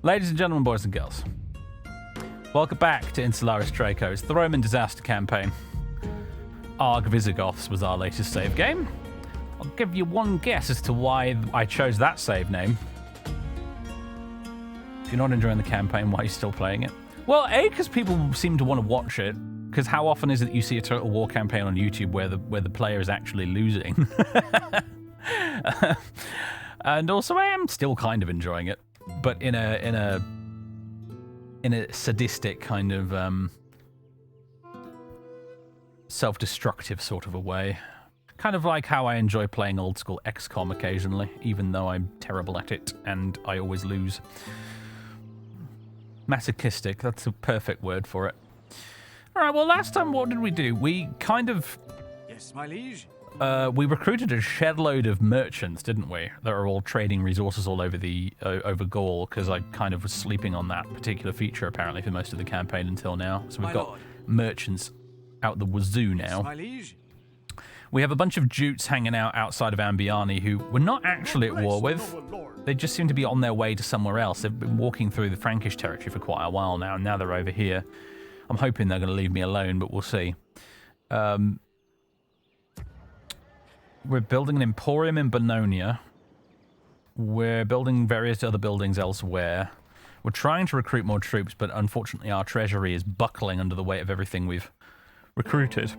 Ladies and gentlemen, boys and girls, welcome back to Insularis Draco. It's the Roman disaster campaign. Arg Visigoths was our latest save game. I'll give you one guess as to why I chose that save name. If you're not enjoying the campaign, why are you still playing it? Well, A, because people seem to want to watch it, because how often is it you see a Total War campaign on YouTube where the player is actually losing? And also, I am still kind of enjoying it, but in a sadistic kind of self-destructive sort of a way. Kind of like how I enjoy playing old school XCOM occasionally, even though I'm terrible at it and I always lose. Masochistic, that's a perfect word for it. Alright, well last time what did we do? We kind of... Yes, my liege. We recruited a shed load of merchants, didn't we? That are all trading resources all over over Gaul, because I kind of was sleeping on that particular feature apparently for most of the campaign until now. So we've got merchants out the wazoo now. Yes, my liege. We have a bunch of Jutes hanging out outside of Ambiani who we're not actually at war with. They just seem to be on their way to somewhere else. They've been walking through the Frankish territory for quite a while now, and now they're over here. I'm hoping they're going to leave me alone, but we'll see. We're building an emporium in Bononia. We're building various other buildings elsewhere. We're trying to recruit more troops, but unfortunately our treasury is buckling under the weight of everything we've recruited.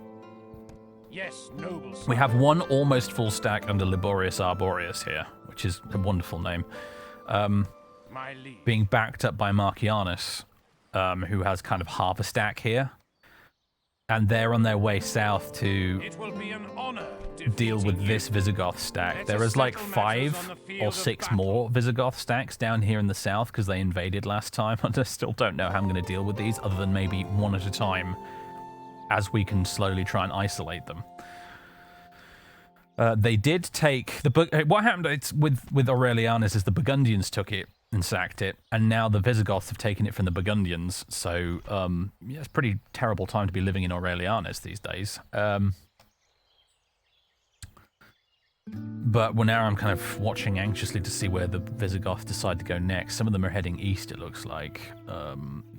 Yes, noble. We have one almost full stack under Liborius Arborius here, which is a wonderful name. My liege. Being backed up by Marcianus, who has kind of half a stack here. And they're on their way south to It will be an honor deal with this Visigoth stack. There is like 5 or 6 more Visigoth stacks down here in the south because they invaded last time. And I still don't know how I'm going to deal with these other than maybe one at a time as we can slowly try and isolate them. They did take the... What happened with Aurelianus is the Burgundians took it and sacked it, and now the Visigoths have taken it from the Burgundians. So, yeah, it's a pretty terrible time to be living in Aurelianus these days. But now I'm kind of watching anxiously to see where the Visigoths decide to go next. Some of them are heading east, it looks like.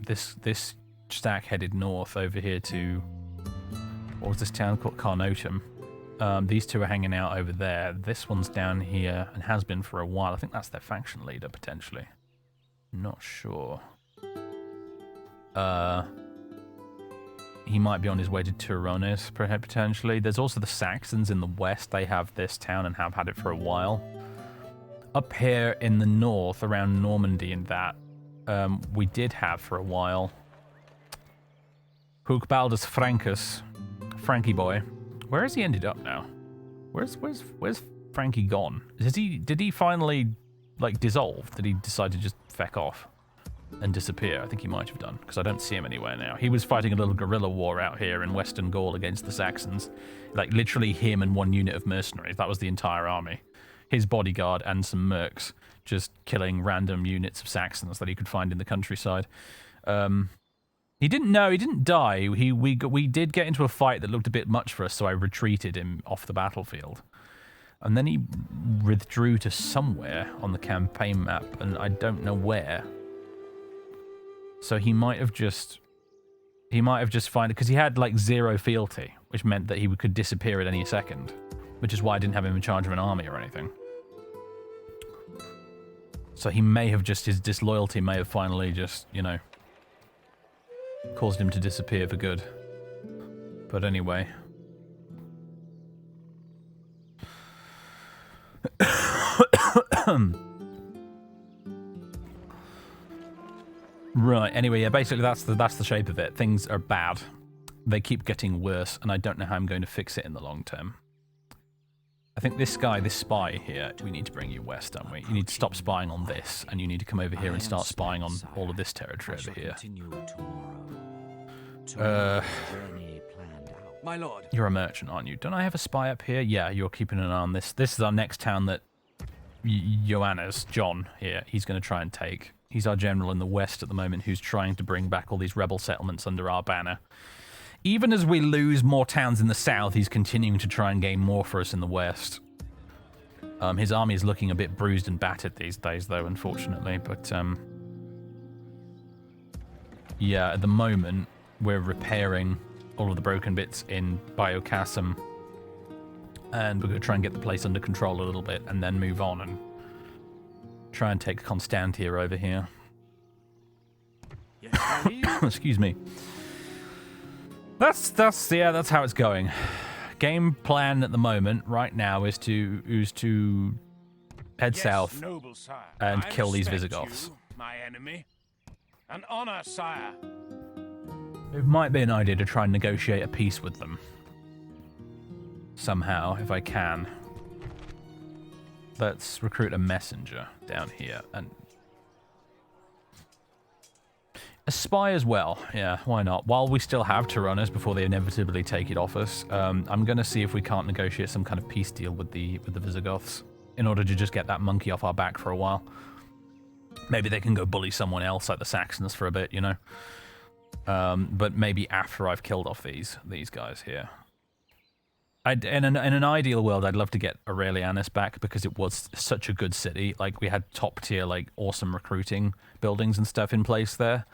This stack headed north over here to... What was this town called? Carnotum. These two are hanging out over there. This one's down here and has been for a while. I think that's their faction leader, potentially. Not sure. He might be on his way to Turonis, potentially. There's also the Saxons in the west. They have this town and have had it for a while. Up here in the north, around Normandy and that, we did have for a while Hucbaldus Francus, Frankie boy. Where has he ended up now? Where's Frankie gone? Did he finally like dissolve? Did he decide to just feck off and disappear? I think he might have done, because I don't see him anywhere now. He was fighting a little guerrilla war out here in Western Gaul against the Saxons. Like literally him and one unit of mercenaries. That was the entire army. His bodyguard and some mercs just killing random units of Saxons that he could find in the countryside. He didn't die. We did get into a fight that looked a bit much for us, so I retreated him off the battlefield. And then he withdrew to somewhere on the campaign map, and I don't know where. So he might have just found it, because he had like 0 fealty, which meant that he could disappear at any second, which is why I didn't have him in charge of an army or anything. So he may have just, his disloyalty may have finally just, you know, caused him to disappear for good. But anyway. Right, anyway, yeah, basically that's the shape of it. Things are bad. They keep getting worse, and I don't know how I'm going to fix it in the long term. I think this guy, this spy here, we need to bring you west, don't we? You need to stop spying on this, and you need to come over here and start spying on all of this territory over here. My lord. You're a merchant, aren't you? Don't I have a spy up here? Yeah, you're keeping an eye on this. This is our next town that John here, he's going to try and take. He's our general in the west at the moment who's trying to bring back all these rebel settlements under our banner. Even as we lose more towns in the south, he's continuing to try and gain more for us in the west. His army is looking a bit bruised and battered these days, though, unfortunately. But yeah, at the moment, we're repairing all of the broken bits in Biochasm. And we're going to try and get the place under control a little bit and then move on and try and take Constantia over here. Yes, my liege. Excuse me. That's how it's going. Game plan at the moment, right now, is to head south noble sire. and I kill these respect Visigoths. you, my enemy. An honor, sire. It might be an idea to try and negotiate a peace with them. Somehow, if I can. Let's recruit a messenger down here and a spy as well. Yeah, why not? While we still have Tyrannus before they inevitably take it off us, I'm going to see if we can't negotiate some kind of peace deal with the Visigoths in order to just get that monkey off our back for a while. Maybe they can go bully someone else like the Saxons for a bit, you know. But maybe after I've killed off these guys here. In an ideal world, I'd love to get Aurelianus back because it was such a good city. Like, we had top tier, like, awesome recruiting buildings and stuff in place there.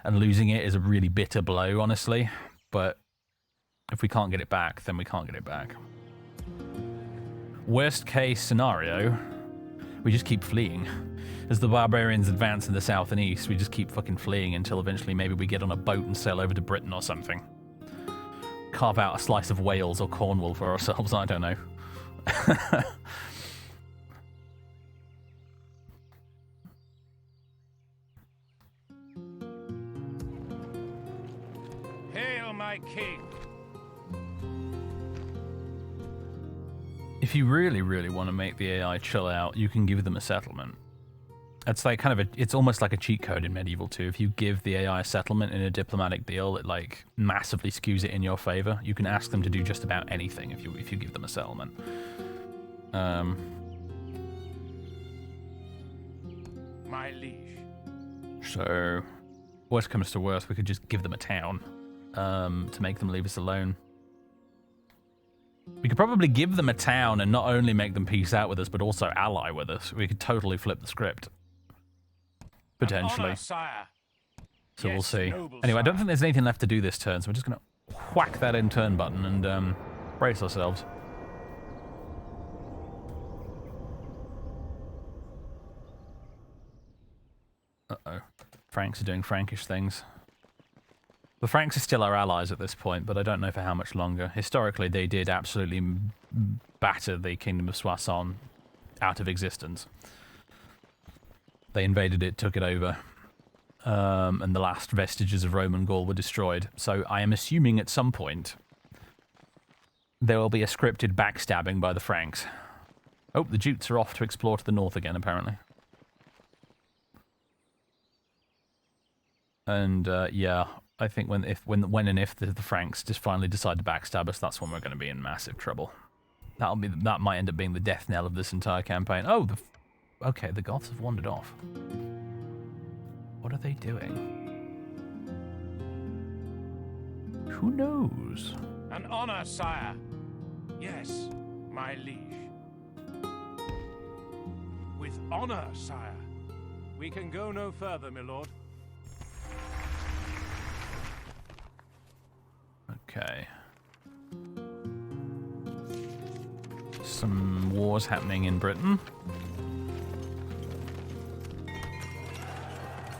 And losing it is a really bitter blow, honestly. But if we can't get it back, then we can't get it back. Worst case scenario, we just keep fleeing. As the barbarians advance in the south and east, we just keep fucking fleeing until eventually maybe we get on a boat and sail over to Britain or something. Carve out a slice of Wales or Cornwall for ourselves, I don't know. Hail, my king. If you really, really want to make the AI chill out, you can give them a settlement. It's like kind of it's almost like a cheat code in Medieval 2. If you give the AI a settlement in a diplomatic deal, it like massively skews it in your favor. You can ask them to do just about anything if you give them a settlement. My liege. So, worst comes to worst, we could just give them a town to make them leave us alone. We could probably give them a town and not only make them peace out with us, but also ally with us. We could totally flip the script. Potentially. Honor, sire. So Yes, we'll see. noble Anyway, I don't sire. think there's anything left to do this turn, so we're just going to whack that in turn button and brace ourselves. Uh-oh. Franks are doing Frankish things. The Franks are still our allies at this point, but I don't know for how much longer. Historically, they did absolutely batter the Kingdom of Soissons out of existence. They invaded it, took it over, and the last vestiges of Roman Gaul were destroyed. So I am assuming at some point there will be a scripted backstabbing by the Franks. Oh, the Jutes are off to explore to the north again, apparently. And yeah, I think when and if the Franks just finally decide to backstab us, that's when we're going to be in massive trouble. That might end up being the death knell of this entire campaign. Oh, okay, the Goths have wandered off. What are they doing? Who knows? An honor, sire. Yes, my liege. With honor, sire. We can go no further, my lord. Okay. Some wars happening in Britain.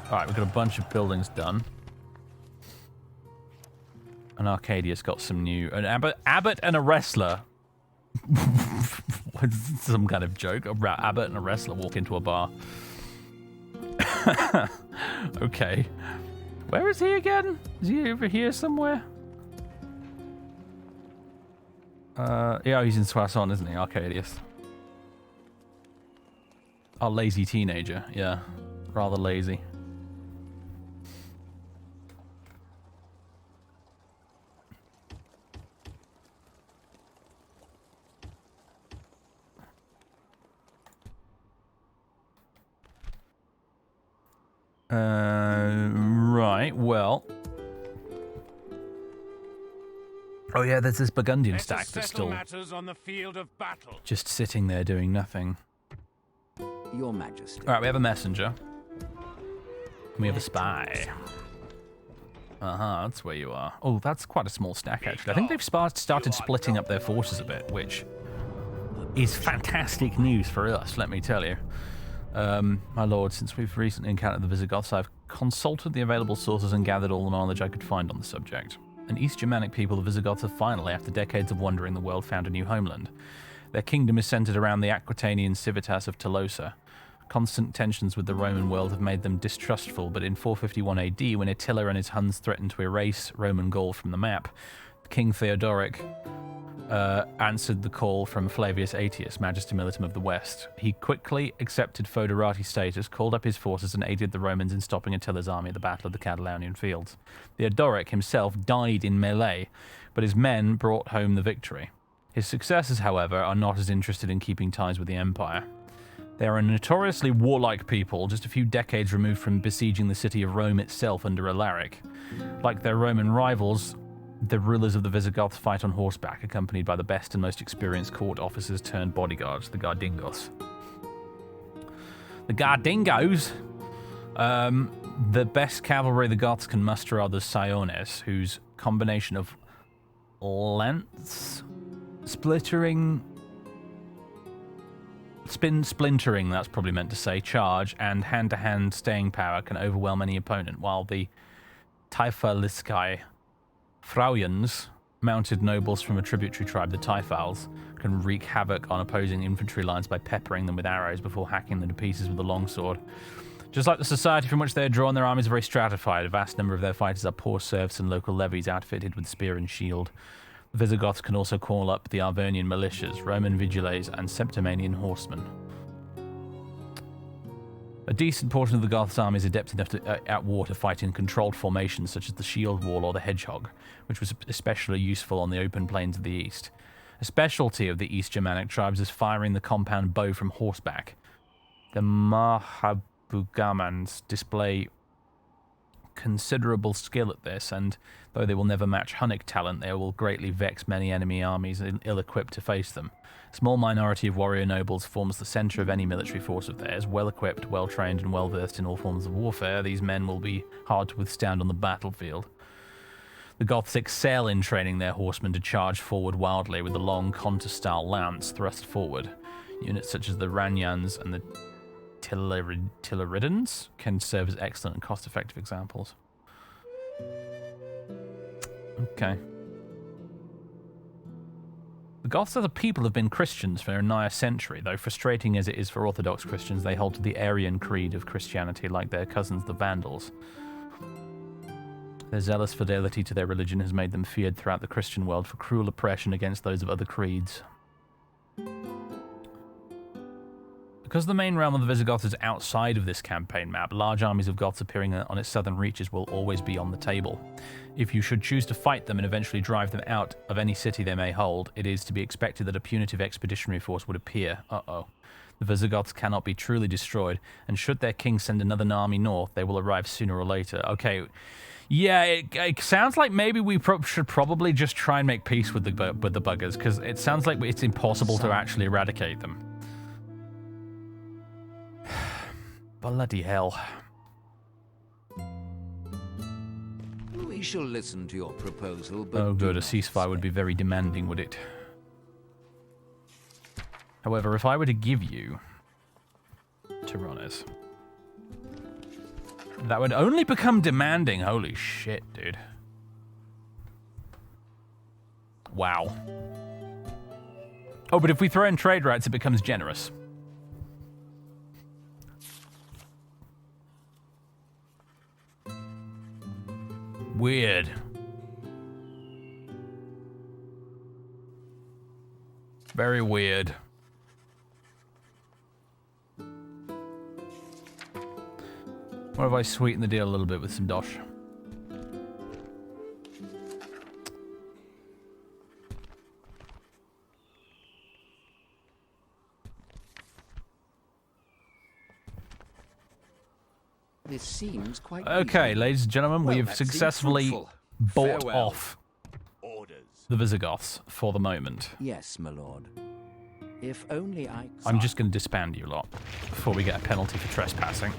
Alright, we've got a bunch of buildings done. And Arcadia's got some new... An Abbot and a wrestler. Some kind of joke. Abbot and a wrestler walk into a bar. Okay. Where is he again? Is he over here somewhere? Yeah, he's in Soissons, isn't he? Arcadius. Our lazy teenager. Yeah. Rather lazy. Right, well. Oh yeah, there's this Burgundian stack that's still matters on the field of battle. just sitting there doing nothing. Your Majesty. Alright, we have a messenger. And we have a spy. Uh-huh, that's where you are. Oh, that's quite a small stack, actually. I think they've started splitting up their forces a bit, which is fantastic news for us, let me tell you. My lord, since we've recently encountered the Visigoths, I've consulted the available sources and gathered all the knowledge I could find on the subject. An East Germanic people, the Visigoths have finally, after decades of wandering the world, found a new homeland. Their kingdom is centered around the Aquitanian civitas of Tolosa. Constant tensions with the Roman world have made them distrustful, but in 451 AD, when Attila and his Huns threatened to erase Roman Gaul from the map, King Theodoric answered the call from Flavius Aetius, Magisterium Militum of the West. He quickly accepted foederati status, called up his forces, and aided the Romans in stopping Attila's army at the Battle of the Catalaunian Fields. Theodoric himself died in melee, but his men brought home the victory. His successors, however, are not as interested in keeping ties with the Empire. They are a notoriously warlike people, just a few decades removed from besieging the city of Rome itself under Alaric. Like their Roman rivals, the rulers of the Visigoths fight on horseback, accompanied by the best and most experienced court officers turned bodyguards, the Gardingos. The Gardingos? The best cavalry the Goths can muster are the Siones, whose combination of lance, splintering, that's probably meant to say, charge, and hand-to-hand staying power can overwhelm any opponent, while the Taifaliskai Frauyans, mounted nobles from a tributary tribe, the Taifals, can wreak havoc on opposing infantry lines by peppering them with arrows before hacking them to pieces with a longsword. Just like the society from which they are drawn, their armies are very stratified. A vast number of their fighters are poor serfs and local levies outfitted with spear and shield. The Visigoths can also call up the Arvernian militias, Roman vigiles, and Septimanian horsemen. A decent portion of the Goths' army is adept enough at war to fight in controlled formations such as the Shield Wall or the Hedgehog, which was especially useful on the open plains of the east. A specialty of the East Germanic tribes is firing the compound bow from horseback. The Mahabugamans display considerable skill at this, and though they will never match Hunnic talent, they will greatly vex many enemy armies ill-equipped to face them. A small minority of warrior nobles forms the centre of any military force of theirs. Well-equipped, well-trained, and well-versed in all forms of warfare, these men will be hard to withstand on the battlefield. The Goths excel in training their horsemen to charge forward wildly with the long counter-style lance thrust forward. Units such as the Ranyans and the Tilleridans can serve as excellent and cost-effective examples. Okay. The Goths as a people have been Christians for nigh a century, though frustrating as it is for Orthodox Christians, they hold to the Arian creed of Christianity like their cousins the Vandals. Their zealous fidelity to their religion has made them feared throughout the Christian world for cruel oppression against those of other creeds. Because the main realm of the Visigoths is outside of this campaign map, large armies of Goths appearing on its southern reaches will always be on the table. If you should choose to fight them and eventually drive them out of any city they may hold, it is to be expected that a punitive expeditionary force would appear. Uh-oh. The Visigoths cannot be truly destroyed, and should their king send another army north, they will arrive sooner or later. Okay, yeah, it sounds like maybe we should probably just try and make peace with the buggers, because it sounds like it's impossible to actually eradicate them. Bloody hell. We shall listen to your proposal, but oh good, a ceasefire would be very demanding, would it? However, if I were to give you Tyrannus, that would only become demanding. Holy shit, dude. Wow. Oh, but if we throw in trade rights, it becomes generous. Weird. Very weird. What if I sweeten the deal a little bit with some dosh? This seems quite okay, easy. ladies and gentlemen, Well, we've that seems successfully fruitful. bought Farewell. off Orders. the Visigoths for the moment. Yes, my lord. If only I... I'm just going to disband you lot before we get a penalty for trespassing.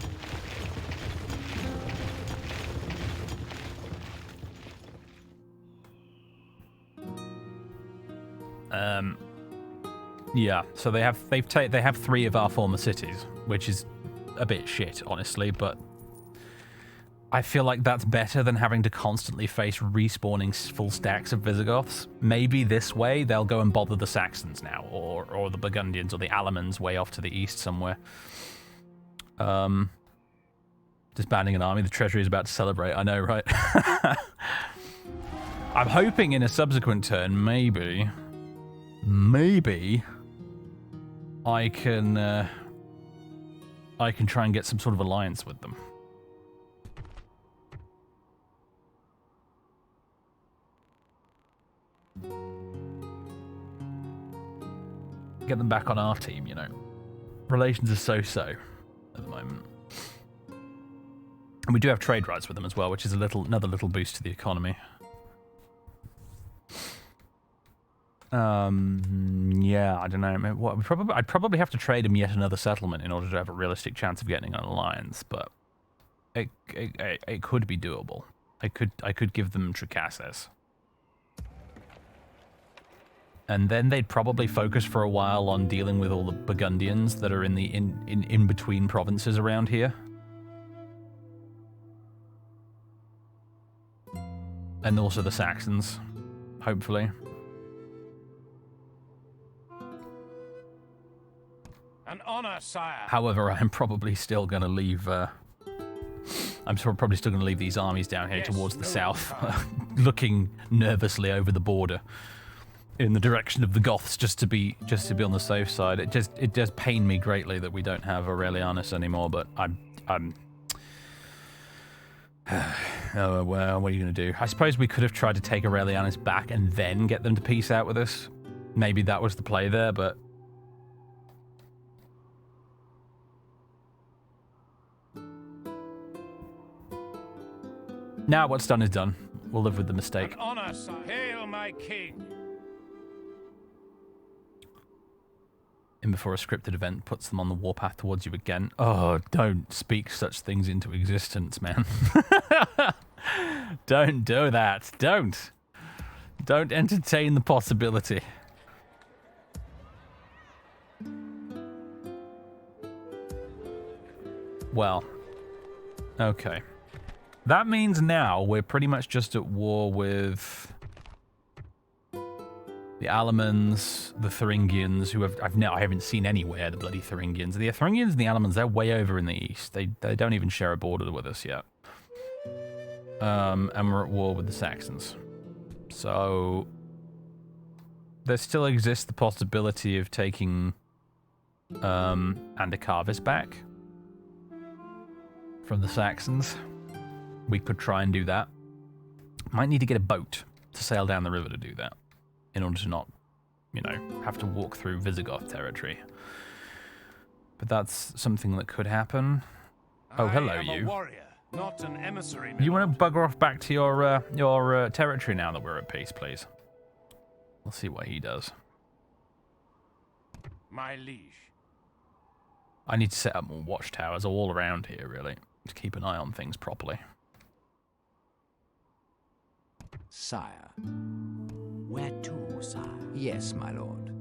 Yeah, so they have 3 of our former cities, which is a bit shit, honestly, but I feel like that's better than having to constantly face respawning full stacks of Visigoths. Maybe this way they'll go and bother the Saxons now, or the Burgundians, or the Alamans way off to the east somewhere. Disbanding an army, the treasury is about to celebrate, I know, right? I'm hoping in a subsequent turn, maybe, I can try and get some sort of alliance with them. Get them back on our team, you know. Relations are so-so at the moment. And we do have trade rights with them as well, which is another little boost to the economy. Yeah, I don't know. I'd probably have to trade him yet another settlement in order to have a realistic chance of getting an alliance, but it could be doable. I could give them Tricasses. And then they'd probably focus for a while on dealing with all the Burgundians that are in the in-between provinces around here. And also the Saxons, hopefully. An honor, sire. However, I'm probably still going to leave... probably still going to leave these armies down here towards the south, looking nervously over the border in the direction of the Goths, just to be on the safe side. It does pain me greatly that we don't have Aurelianus anymore, but I'm oh, well, what are you going to do? I suppose we could have tried to take Aurelianus back and then get them to peace out with us. Maybe that was the play there, but... Now what's done is done. We'll live with the mistake. An honor, sire. Hail my king. In before a scripted event puts them on the warpath towards you again. Oh, don't speak such things into existence, man. Don't do that. Don't entertain the possibility. Well, okay. That means now we're pretty much just at war with the Alamans, the Thuringians, who I haven't seen anywhere, the bloody Thuringians. The Thuringians and the Alamans, they're way over in the east. They don't even share a border with us yet. And we're at war with the Saxons. So there still exists the possibility of taking Andacarvis back from the Saxons. We could try and do that. Might need to get a boat to sail down the river to do that, in order to not, you know, have to walk through Visigoth territory. But that's something that could happen. Oh, hello, you. I am a warrior, not an emissary. You want to bugger off back to your territory now that we're at peace, please? We'll see what he does. My liege. I need to set up more watchtowers all around here, really, to keep an eye on things properly. Sire. Where to, sire? Yes, my lord.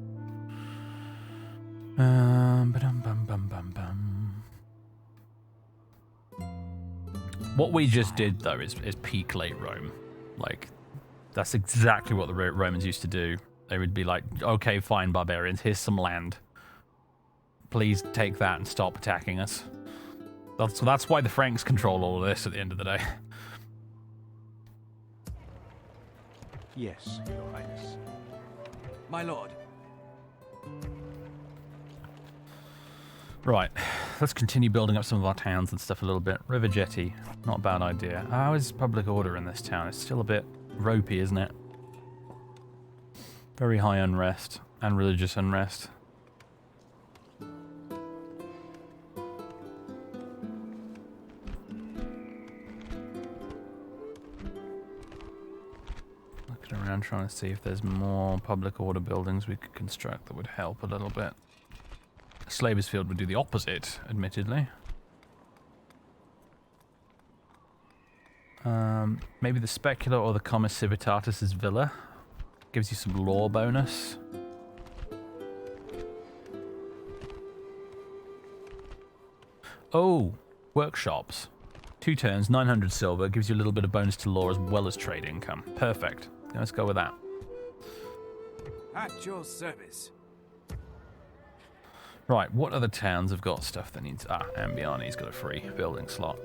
What we just did, though, is peak late Rome. Like, that's exactly what the Romans used to do. They would be like, okay, fine, barbarians, here's some land. Please take that and stop attacking us. That's why the Franks control all of this at the end of the day. Yes, Your Highness. My lord. Right, let's continue building up some of our towns and stuff a little bit. River Jetty, not a bad idea. How is public order in this town? It's still a bit ropey, isn't it? Very high unrest and religious unrest. Looking around trying to see if there's more public order buildings we could construct that would help a little bit. Slaversfield would do the opposite, admittedly. Maybe the Specular or the Commissivitatis' Villa. Gives you some law bonus. Oh, workshops. 2 turns, 900 silver, gives you a little bit of bonus to law as well as trade income. Perfect. Let's go with that. At your service. Right, what other towns have got stuff that needs... Ah, Ambiani's got a free building slot.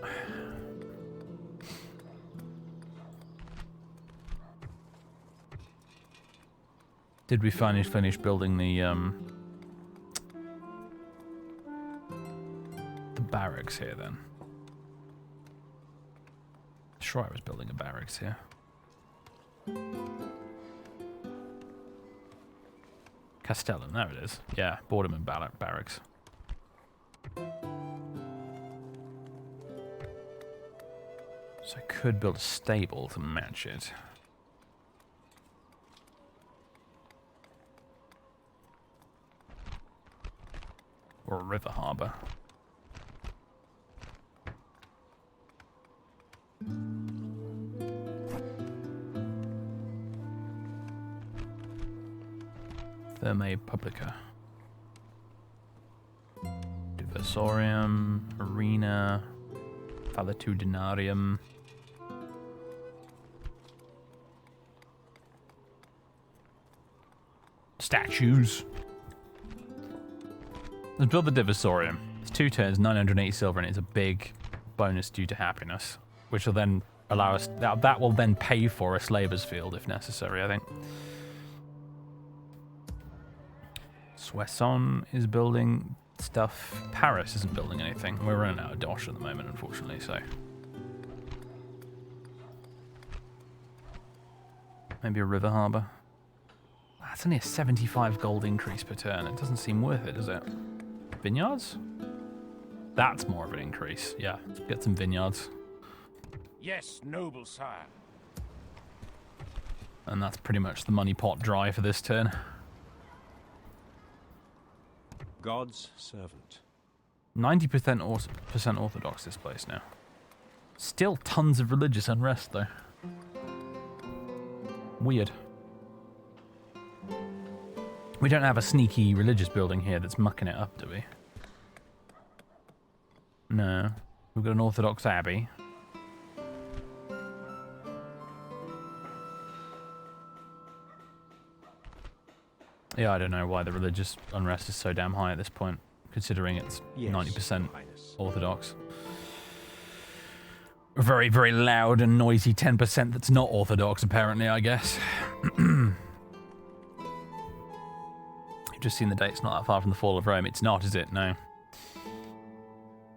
Did we finally finish building the barracks here then? Sure, I was building a barracks here. Castellan, there it is. Yeah, Boardman barracks. So I could build a stable to match it. Or a river harbour. Thermae Publica. Diversorium, Arena, Valetudinarium. Statues. Let's build the Diversorium. It's 2 turns, 980 silver, and it's a big bonus due to happiness, which will then allow us... That will then pay for a Slaver's Field if necessary, I think. Soissons is building stuff. Paris isn't building anything. We're running out of dosh at the moment, unfortunately, so... Maybe a river harbour. That's only a 75 gold increase per turn. It doesn't seem worth it, does it? Vineyards? That's more of an increase. Yeah, let's get some vineyards. Yes, noble sire. And that's pretty much the money pot dry for this turn. God's servant. 90% Orthodox this place now. Still tons of religious unrest though. Weird. We don't have a sneaky religious building here that's mucking it up, do we? No. We've got an Orthodox abbey. Yeah, I don't know why the religious unrest is so damn high at this point, considering it's 90% Orthodox. A very, very loud and noisy 10% that's not Orthodox, apparently, I guess. You've just seen the date. It's not that far from the fall of Rome. It's not, is it? No.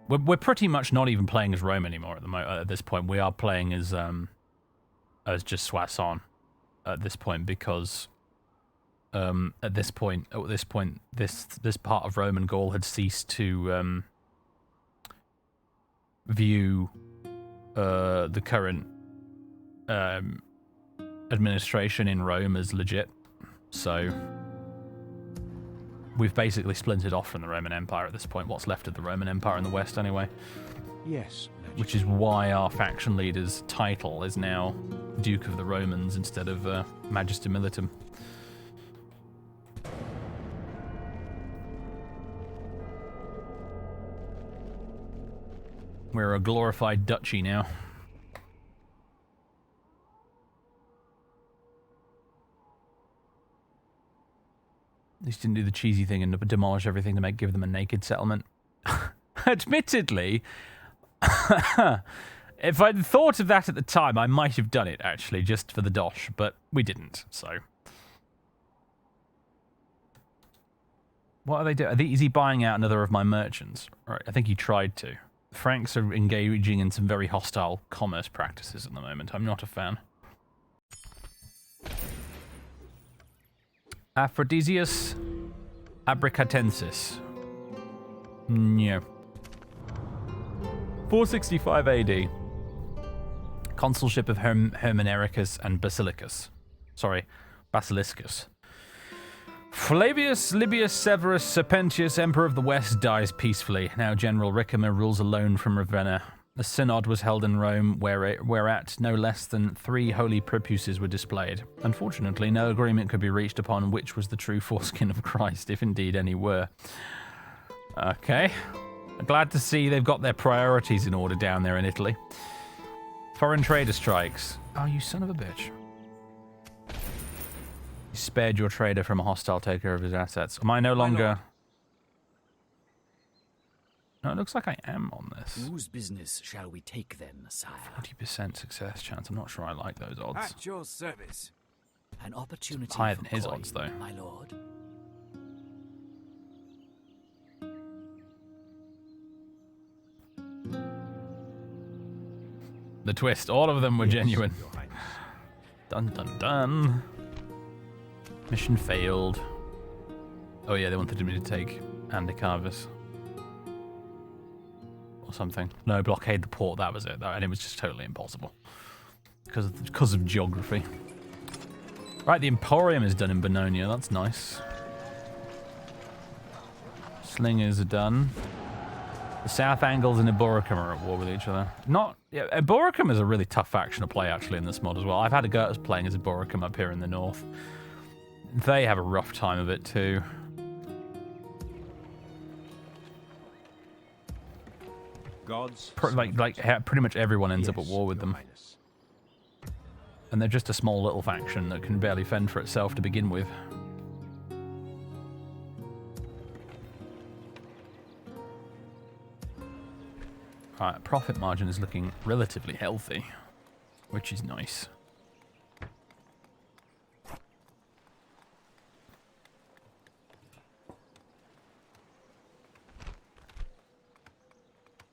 We're pretty much not even playing as Rome anymore at this point. We are playing as just Soissons at this point because at this point this part of Rome and Gaul had ceased to view the current administration in Rome as legit. So we've basically splintered off from the Roman Empire at this point. What's left of the Roman Empire in the West, anyway. Yes. Which is why our faction leader's title is now Duke of the Romans instead of Magister Militum. We're a glorified duchy now. At least didn't do the cheesy thing and demolish everything to give them a naked settlement. Admittedly, if I'd thought of that at the time, I might have done it, actually, just for the dosh, but we didn't, so... What are they doing? Is he buying out another of my merchants? Right, I think he tried to. The Franks are engaging in some very hostile commerce practices at the moment. I'm not a fan. Aphrodisius Abricatensis. No. 465 AD. Consulship of Hermanericus and Basiliscus. Flavius Libius Severus Serpentius, Emperor of the West, dies peacefully. Now General Ricimer rules alone from Ravenna. A synod was held in Rome whereat no less than 3 holy prepuces were displayed. Unfortunately, no agreement could be reached upon which was the true foreskin of Christ, if indeed any were. Okay. Glad to see they've got their priorities in order down there in Italy. Foreign trader strikes. Oh, you son of a bitch. You spared your trader from a hostile takeover of his assets. Am I no longer... No, it looks like I am on this. Whose business shall we take then, sire? 40% success chance. I'm not sure I like those odds. At your service. An opportunity It's higher for than his coin, odds, though. my lord. The twist. All of them were genuine. Dun dun dun. Mission failed. Oh yeah, they wanted me to take Andy Carvis. Or something. No, blockade the port, that was it. And it was just totally impossible. Because of geography. Right, the Emporium is done in Bononia. That's nice. Slingers are done. The South Angles and Eboracum are at war with each other. Eboracum is a really tough faction to play, actually, in this mod as well. I've had a go at playing as Eboracum up here in the north. They have a rough time of it, too. Gods. Pretty much everyone ends up at war with them. And they're just a small little faction that can barely fend for itself to begin with. Alright, profit margin is looking relatively healthy, which is nice.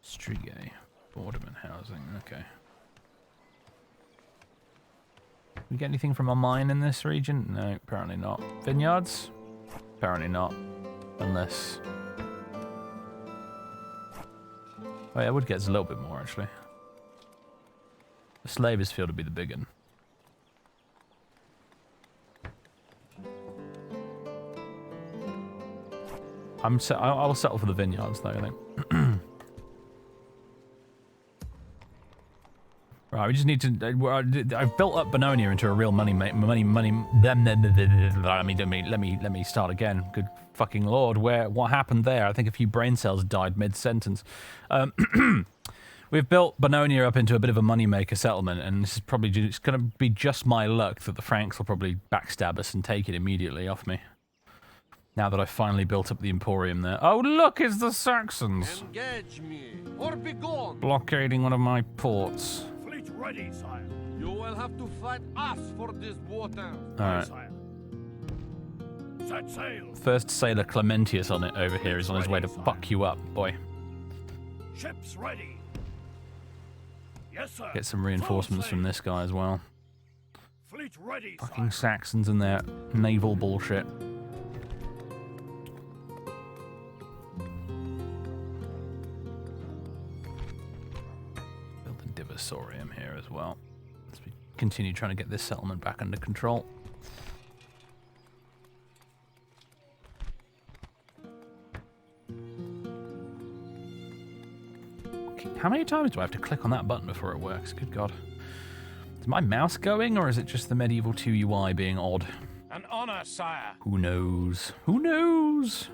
Strigay, Borderman housing, okay. We get anything from a mine in this region? No, apparently not. Vineyards? Apparently not. Unless... Oh yeah, wood gets a little bit more, actually. The Slavers field would be the big one. I'll settle for the vineyards, though, I think. Right, we just need to... I've built up Bononia into a real money... Let me start again. Good fucking lord. What happened there? I think a few brain cells died mid-sentence. We've built Bononia up into a bit of a moneymaker settlement, and this is probably it's going to be just my luck that the Franks will probably backstab us and take it immediately off me. Now that I've finally built up the Emporium there. Oh, look, it's the Saxons! Engage me, or be gone. Blockading one of my ports. Fleet ready, sire. You will have to fight us for this water. Alright. Set sail. First sailor Clementius on it over here is on his way to fuck you up, boy. Ships ready. Yes, sir. Get some reinforcements from this guy as well. Fleet ready, Fucking Saxons and their naval bullshit. Build a Divisorium here as well. Let's continue trying to get this settlement back under control. How many times do I have to click on that button before it works? Good God. Is my mouse going, or is it just the Medieval 2 UI being odd? An honor, sire. Who knows? Who knows?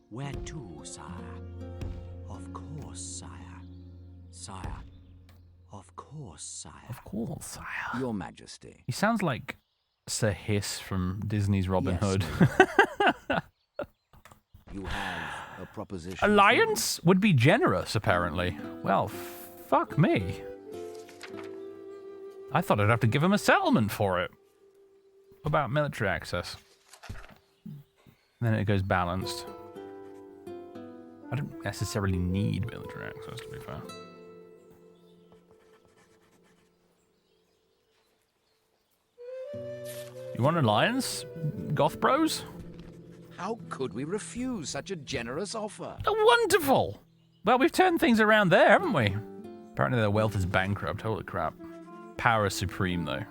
Where to, sire? Of course, sire. Sire. Of course, sire. Of course, sire. Your Majesty. He sounds like Sir Hiss from Disney's Robin Hood. You have a proposition. Alliance would be generous, apparently. Well, fuck me. I thought I'd have to give him a settlement for it. What about military access? Then it goes balanced. I don't necessarily need military access, to be fair. You want an alliance, Goth Bros? How could we refuse such a generous offer? Oh, wonderful! Well, we've turned things around there, haven't we? Apparently their wealth is bankrupt. Holy crap. Power is supreme, though.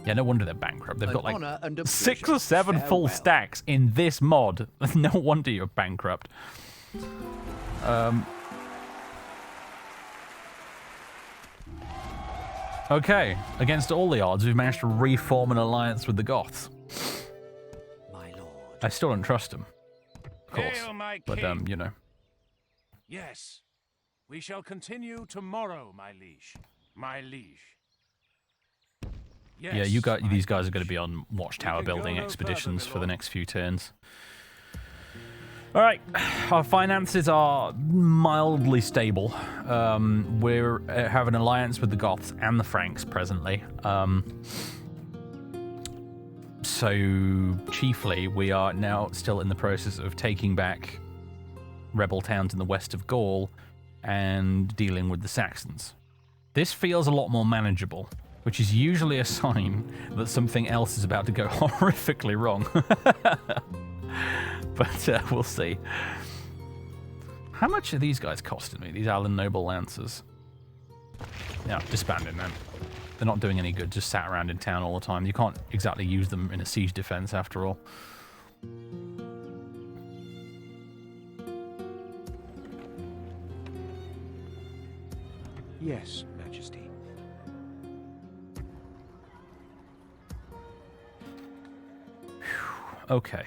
Yeah, no wonder they're bankrupt. They've got like 6 or 7 full stacks in this mod. No wonder you're bankrupt. Okay, against all the odds, we've managed to reform an alliance with the Goths. My lord. I still don't trust them, of course. Hail, my But, king. you know. Yes. We shall continue tomorrow, my liege. My liege. Yes, Yeah, you got my these guys are liege. going to be on watchtower can go building no expeditions further, for the milord. next few turns. All right, our finances are mildly stable. We're have an alliance with the Goths and the Franks presently. So chiefly, we are now still in the process of taking back rebel towns in the west of Gaul and dealing with the Saxons. This feels a lot more manageable, which is usually a sign that something else is about to go horrifically wrong. But we'll see. How much are these guys costing me, these Alan Noble Lancers? Yeah, disbanding them. They're not doing any good, just sat around in town all the time. You can't exactly use them in a siege defense after all. Yes, Majesty. Okay.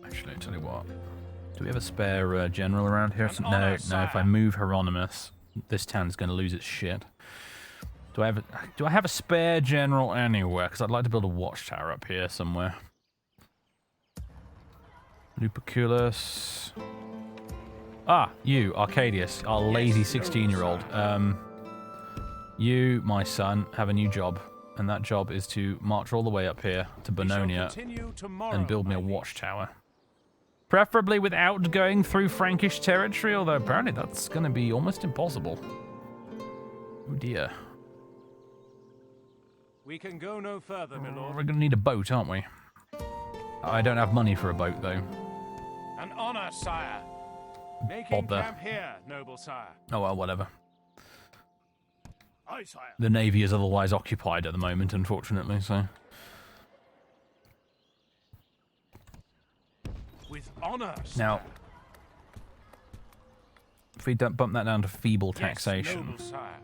Actually, I tell you what. Do we have a spare general around here? No, no. If I move Hieronymus, this town's going to lose its shit. Do I have a spare general anywhere? Because I'd like to build a watchtower up here somewhere. Luperculus. Ah, you, Arcadius, our lazy 16-year-old. You, my son, have a new job. And that job is to march all the way up here to Bononia and build me a watchtower. Preferably without going through Frankish territory, although apparently that's going to be almost impossible. Oh dear. We can go no further, my lord. We're going to need a boat, aren't we? I don't have money for a boat, though. An honor, sire. Making Bother. camp here, noble sire. Oh well, whatever. Aye, sire. The navy is otherwise occupied at the moment, unfortunately, so... With honor, sire. Now, if we don't bump that down to feeble Yes, taxation, noble sire.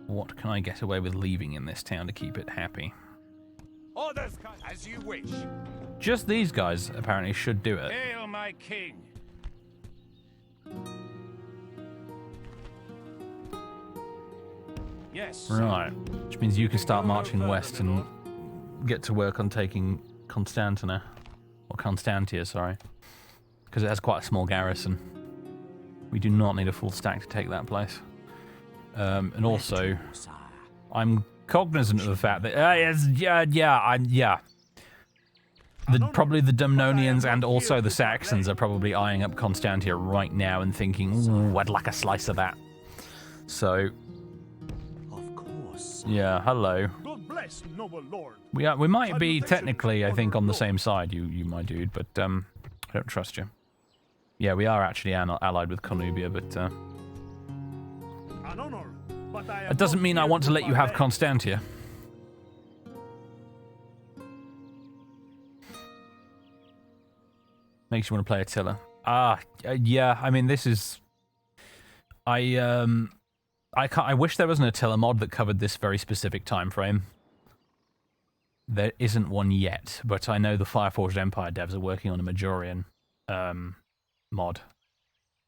what can I get away with leaving in this town to keep it happy? Orders, as you wish. Just these guys apparently should do it. Hail, my king. Yes. Right, which means you can start marching west and get to work on taking Constantia, or Constantia, sorry, because it has quite a small garrison. We do not need a full stack to take that place. And also, I'm cognizant of the fact that probably the Dumnonians and also the Saxons are probably eyeing up Constantia right now and thinking, "Ooh, I'd like a slice of that." So. Yeah, hello. God bless, noble lord. We might be technically, I think, on the same side, you my dude, but I don't trust you. Yeah, we are actually allied with Cornubia, but An honor, but I that doesn't mean I want to let you have Constantia. Makes you want to play Attila. Yeah. I mean, this is. I wish there was an Attila mod that covered this very specific time frame. There isn't one yet, but I know the Fireforged Empire devs are working on a Majorian mod,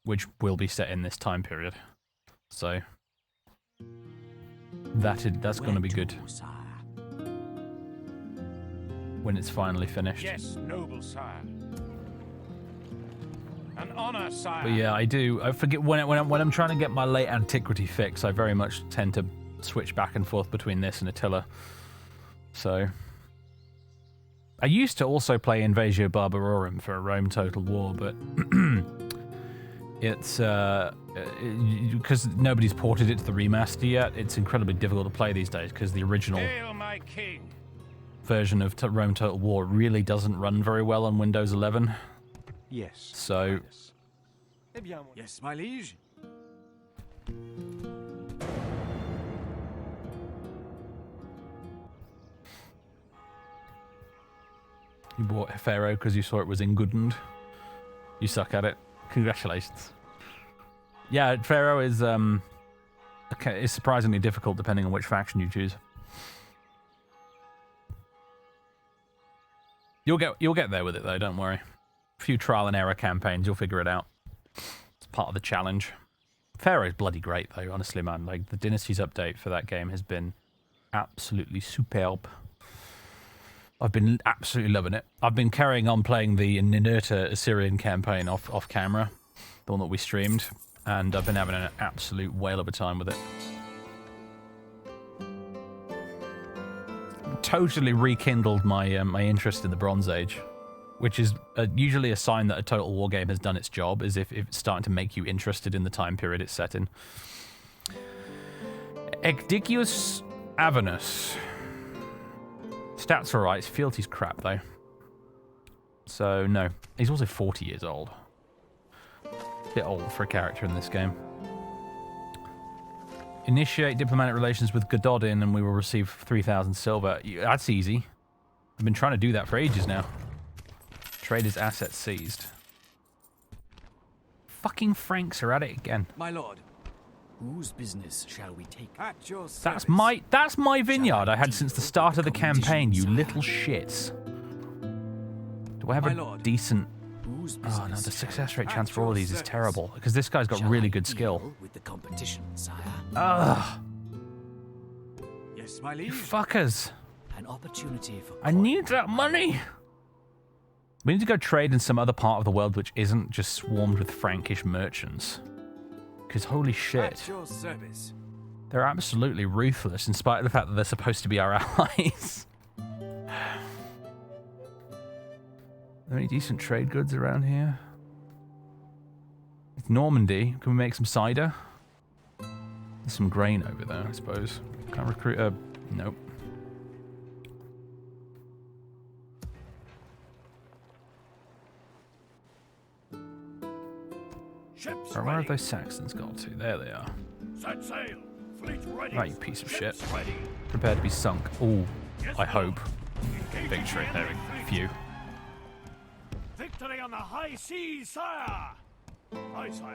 which will be set in this time period. So that's going to be good when it's finally finished. Yes, noble sire. An honor, sire. But yeah, I forget when I'm trying to get my late antiquity fix. I very much tend to switch back and forth between this and Attila. So I used to also play Invatio Barbarorum for a Rome Total War, but it's because nobody's ported it to the remaster yet. It's incredibly difficult to play these days because the original version of Rome Total War really doesn't run very well on Windows 11. Yes. So, Yes, my liege. you bought Pharaoh because you saw it was in Goodend. You suck at it. Congratulations. Yeah, Pharaoh is surprisingly difficult depending on which faction you choose. You'll get there with it though, don't worry. few trial and error campaigns. You'll figure it out. It's part of the challenge. Pharaoh's bloody great, though, honestly, man. Like, the Dynasties update for that game has been absolutely superb. I've been absolutely loving it. I've been carrying on playing the Ninurta Assyrian campaign off camera, the one that we streamed, and I've been having an absolute whale of a time with it. Totally rekindled my my interest in the Bronze Age, which is usually a sign that a Total War game has done its job, is if it's starting to make you interested in the time period it's set in. Ecdicius Avernus. Stats are alright, his fealty's crap though. So no, he's also 40 years old. Bit old for a character in this game. Initiate diplomatic relations with Gododin and we will receive 3,000 silver. That's easy. I've been trying to do that for ages now. Trader's assets seized. Fucking Franks are at it again. My lord. Whose business shall we take? At your service. That's my vineyard I had since the start of the campaign, you little shits. Do I have a decent... Oh no, the success rate chance for all of these is terrible, because this guy's got really good skill. With the competition, sire. Ugh. Yes, my You liege. fuckers. An opportunity for I need that money. We need to go trade in some other part of the world which isn't just swarmed with Frankish merchants. Because holy shit, At your service. they're absolutely ruthless in spite of the fact that they're supposed to be our allies. Are there any decent trade goods around here? It's Normandy. Can we make some cider? There's some grain over there, I suppose. Can I recruit a... Nope. Ships Right, where have ready. those Saxons got to? There they are. Set sail. Fleet ready. Right, you piece of shit. Ships ready. Prepare to be sunk. Ooh, Yes, I Lord. hope. Engaging Victory. the There we enemy go. fleet. Phew. Victory on the high seas, sire. Aye, sire.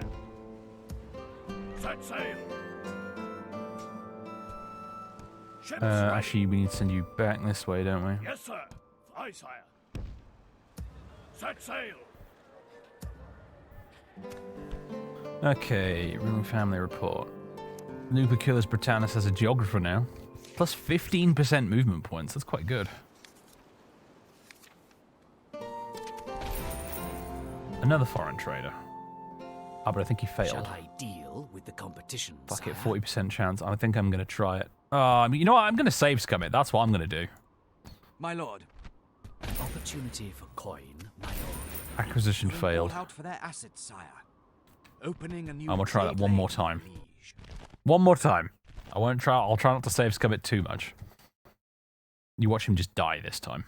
Set sail. Ships ready. Actually, we need to send you back this way, don't we? Yes, sir. Aye, sire. Set sail. Okay, ruling family report. Luperculus Britannicus has a geographer now. Plus 15% movement points. That's quite good. Another foreign trader. Oh, but I think he failed. Shall I deal with the competition, Fuck it, sire? 40% chance. I think I'm going to try it. You know what? I'm going to save scum it. That's what I'm going to do. My lord. An opportunity for coin, my lord. Acquisition Bring failed. all out for their assets, sire. Opening a new I'm going to try that trade one lane, more time. liege. One more time. I'll try not to save scum it too much. You watch him just die this time.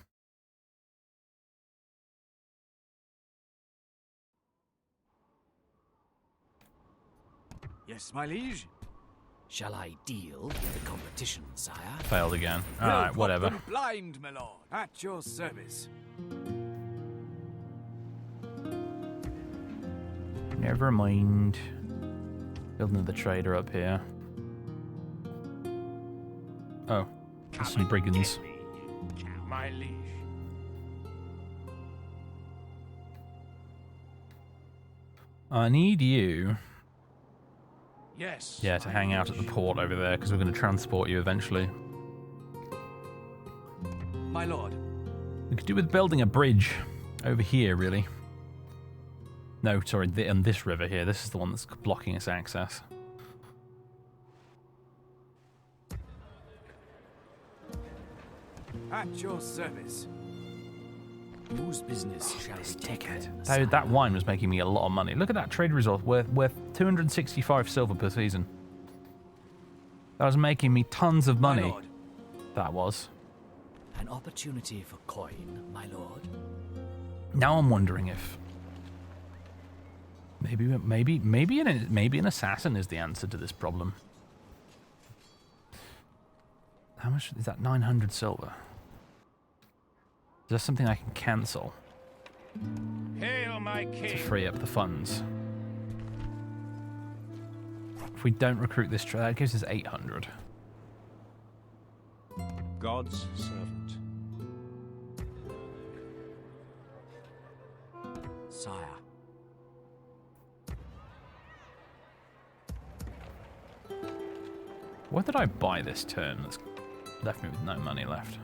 Yes, my liege. Shall I deal with the competition, sire? Failed again. We'll Alright, put whatever. them blind, my lord. At your service. Never mind. Building another trader up here. Oh, there's some brigands. My liege. I need you, Yes. yeah, to my hang out at the liege. port over there, because we're going to transport you eventually. My lord. We could do with building a bridge over here, really. No, sorry, on this river here. This is the one that's blocking us access. At your service. Whose business shall we take? That wine was making me a lot of money. Look at that trade result, worth 265 silver per season. That was making me tons of My money. lord. That was. An opportunity for coin, my lord. Now I'm wondering if maybe an assassin is the answer to this problem. How much is that? 900 silver. Is there something I can cancel Hail, my to king. free up the funds? If we don't recruit this trader, that gives us 800. What did I buy this turn that's left me with no money left?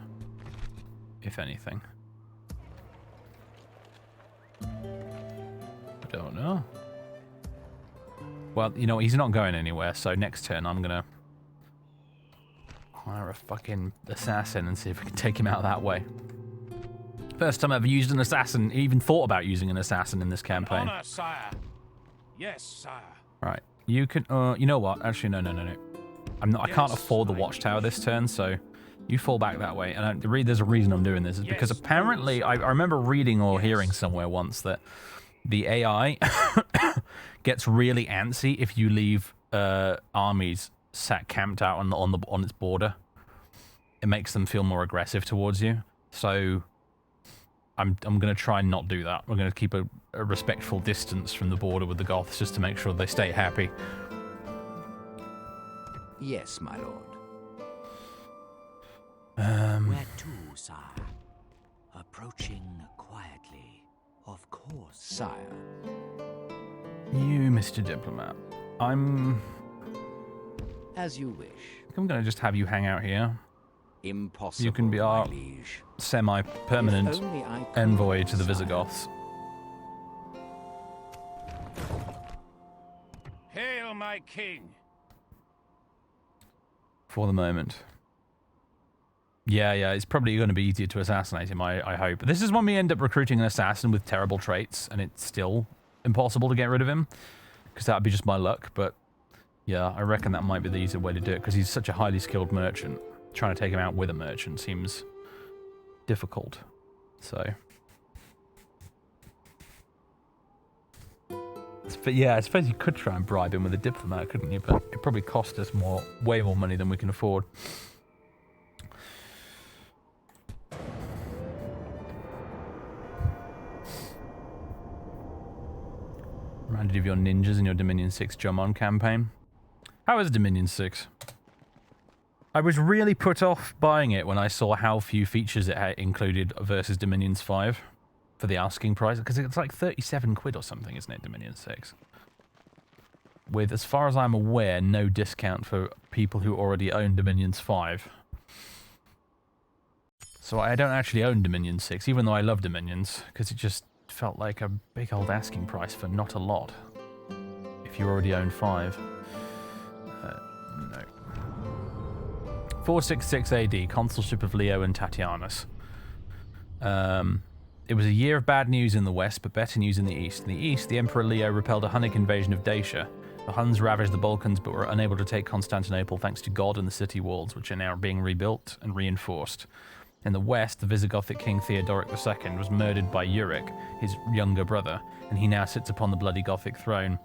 If anything. I don't know. Well, you know, he's not going anywhere, so next turn I'm gonna hire a fucking assassin and see if we can take him out that way. First time I've ever used an assassin, even thought about using an assassin in this campaign. Honor, sire. Yes, sire. Right, you can, you know what? Actually, no. I can't afford the watchtower this turn, so you fall back that way. And there's a reason I'm doing this, is because apparently, I remember reading or hearing somewhere once that the AI gets really antsy if you leave armies sat camped out on its border. It makes them feel more aggressive towards you. So I'm going to try and not do that. We're going to keep a respectful distance from the border with the Goths just to make sure they stay happy. Yes, my lord. Where to, sire? Approaching quietly, of course. Sire. You, Mr. Diplomat. I'm As you wish. going to just have you hang out here. Impossible, You can be my our liege. semi-permanent If only I could, envoy to the sire. Visigoths. Hail, my king. For the moment. Yeah, it's probably going to be easier to assassinate him, I hope. This is when we end up recruiting an assassin with terrible traits, and it's still impossible to get rid of him, because that would be just my luck, but yeah, I reckon that might be the easier way to do it, because he's such a highly skilled merchant. Trying to take him out with a merchant seems difficult, so... But yeah, I suppose you could try and bribe him with a diplomat, couldn't you? But it probably cost us way more money than we can afford. Reminded you of your ninjas in your Dominion 6 Jomon campaign. How is Dominion 6? I was really put off buying it when I saw how few features it had included versus Dominion's 5 for the asking price, because it's like 37 quid or something, isn't it, Dominion 6? With, as far as I'm aware, no discount for people who already own Dominion's 5. So I don't actually own Dominion 6, even though I love Dominions, because it just felt like a big old asking price for not a lot. If you already own 5. No. 466 AD, consulship of Leo and Tatianus. It was a year of bad news in the west, but better news in the east. In the east, the Emperor Leo repelled a Hunnic invasion of Dacia. The Huns ravaged the Balkans, but were unable to take Constantinople thanks to God and the city walls, which are now being rebuilt and reinforced. In the west, the Visigothic king Theodoric II was murdered by Euric, his younger brother, and he now sits upon the bloody Gothic throne.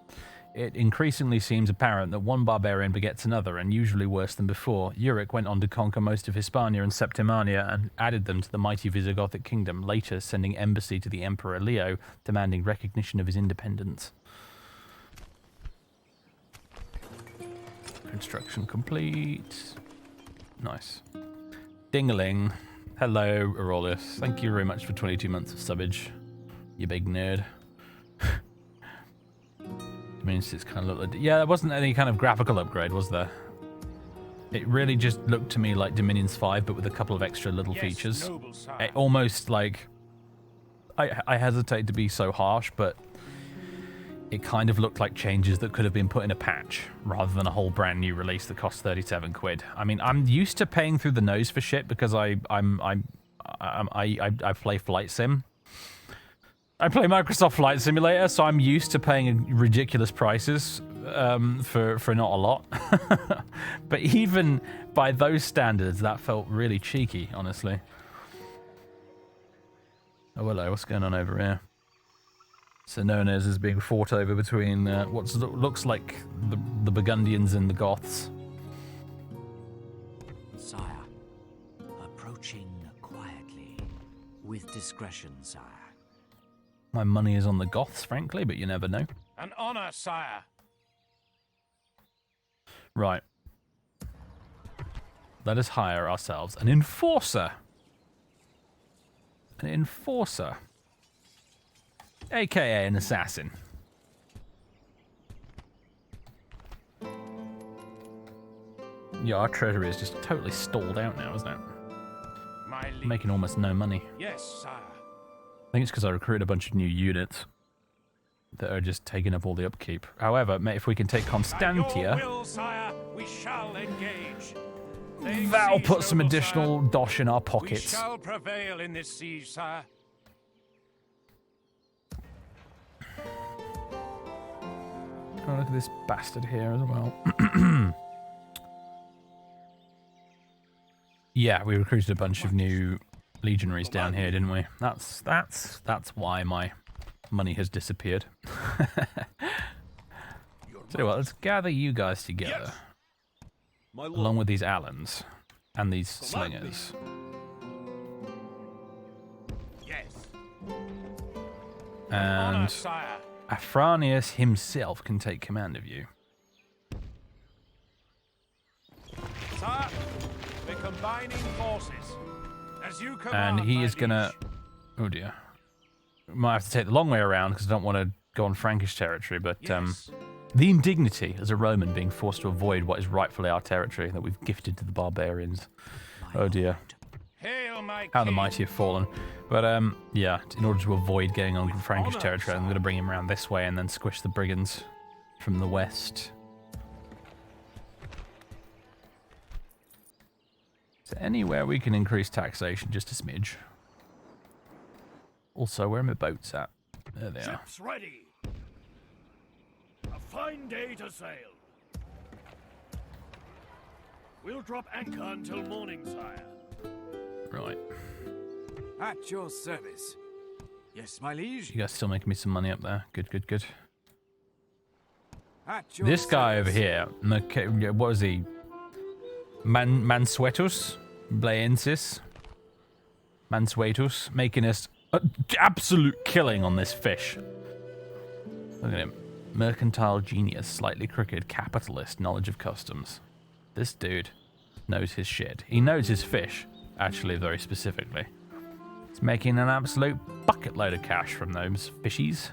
It increasingly seems apparent that one barbarian begets another, and usually worse than before. Euric went on to conquer most of Hispania and Septimania and added them to the mighty Visigothic kingdom, later sending embassy to the Emperor Leo, demanding recognition of his independence. Construction complete. Nice. Ding-a-ling. Hello, Aurelius. Thank you very much for 22 months of subbage, you big nerd. I mean, it's kind of looked like... Yeah, there wasn't any kind of graphical upgrade, was there? It really just looked to me like Dominion's 5, but with a couple of extra little features. Noble sire. It almost like... I hesitate to be so harsh, but it kind of looked like changes that could have been put in a patch, rather than a whole brand new release that costs 37 quid. I mean, I'm used to paying through the nose for shit because I play Flight Sim. I play Microsoft Flight Simulator, so I'm used to paying ridiculous prices for not a lot. But even by those standards, that felt really cheeky, honestly. Oh, hello, what's going on over here? Senones is being fought over between what looks like the Burgundians and the Goths. Sire, approaching quietly, with discretion, sire. My money is on the Goths, frankly, but you never know. An honor, sire. Right. Let us hire ourselves an enforcer. An enforcer. AKA an assassin. Yeah, our treasury is just totally stalled out now, isn't it? My liege. Making almost no money. Yes, sire. I think it's because I recruited a bunch of new units that are just taking up all the upkeep. However, mate, if we can take By Constantia, your will, sire, we shall engage. that'll Siege, put some noble additional sire. dosh in our We pockets. shall prevail in this siege, sire. Oh, look at this bastard here as well. Yeah, we recruited a bunch of new legionaries down here, didn't we? That's why my money has disappeared. So what, let's gather you guys together, Yes. My lord. along with these Allens and these slingers. Yes. And Honor, sire. Afranius himself can take command of you. Sire, we're combining forces. As you command, And he my is gonna... liege. Oh dear. Might have to take the long way around because I don't want to go on Frankish territory, but Yes. the indignity as a Roman being forced to avoid what is rightfully our territory that we've gifted to the barbarians. Oh dear. Hail, my How the king. mighty have fallen. But yeah, in order to avoid getting on With Frankish honor, territory, I'm sire. going to bring him around this way and then squish the brigands from the west. Is there anywhere we can increase taxation just a smidge? Also, where are my boats at? There they are. Ships ready. A fine day to sail. We'll drop anchor until morning, sire. Right. At your service. Yes, my liege. You guys still making me some money up there. Good, good, good. At your This guy over service. here, what was he? Mansuetus? Blaensis? Mansuetus? Making us an absolute killing on this fish. Look at him. Mercantile genius, slightly crooked, capitalist, knowledge of customs. This dude knows his shit. He knows his fish, actually, very specifically. He's making an absolute bucket load of cash from those fishies.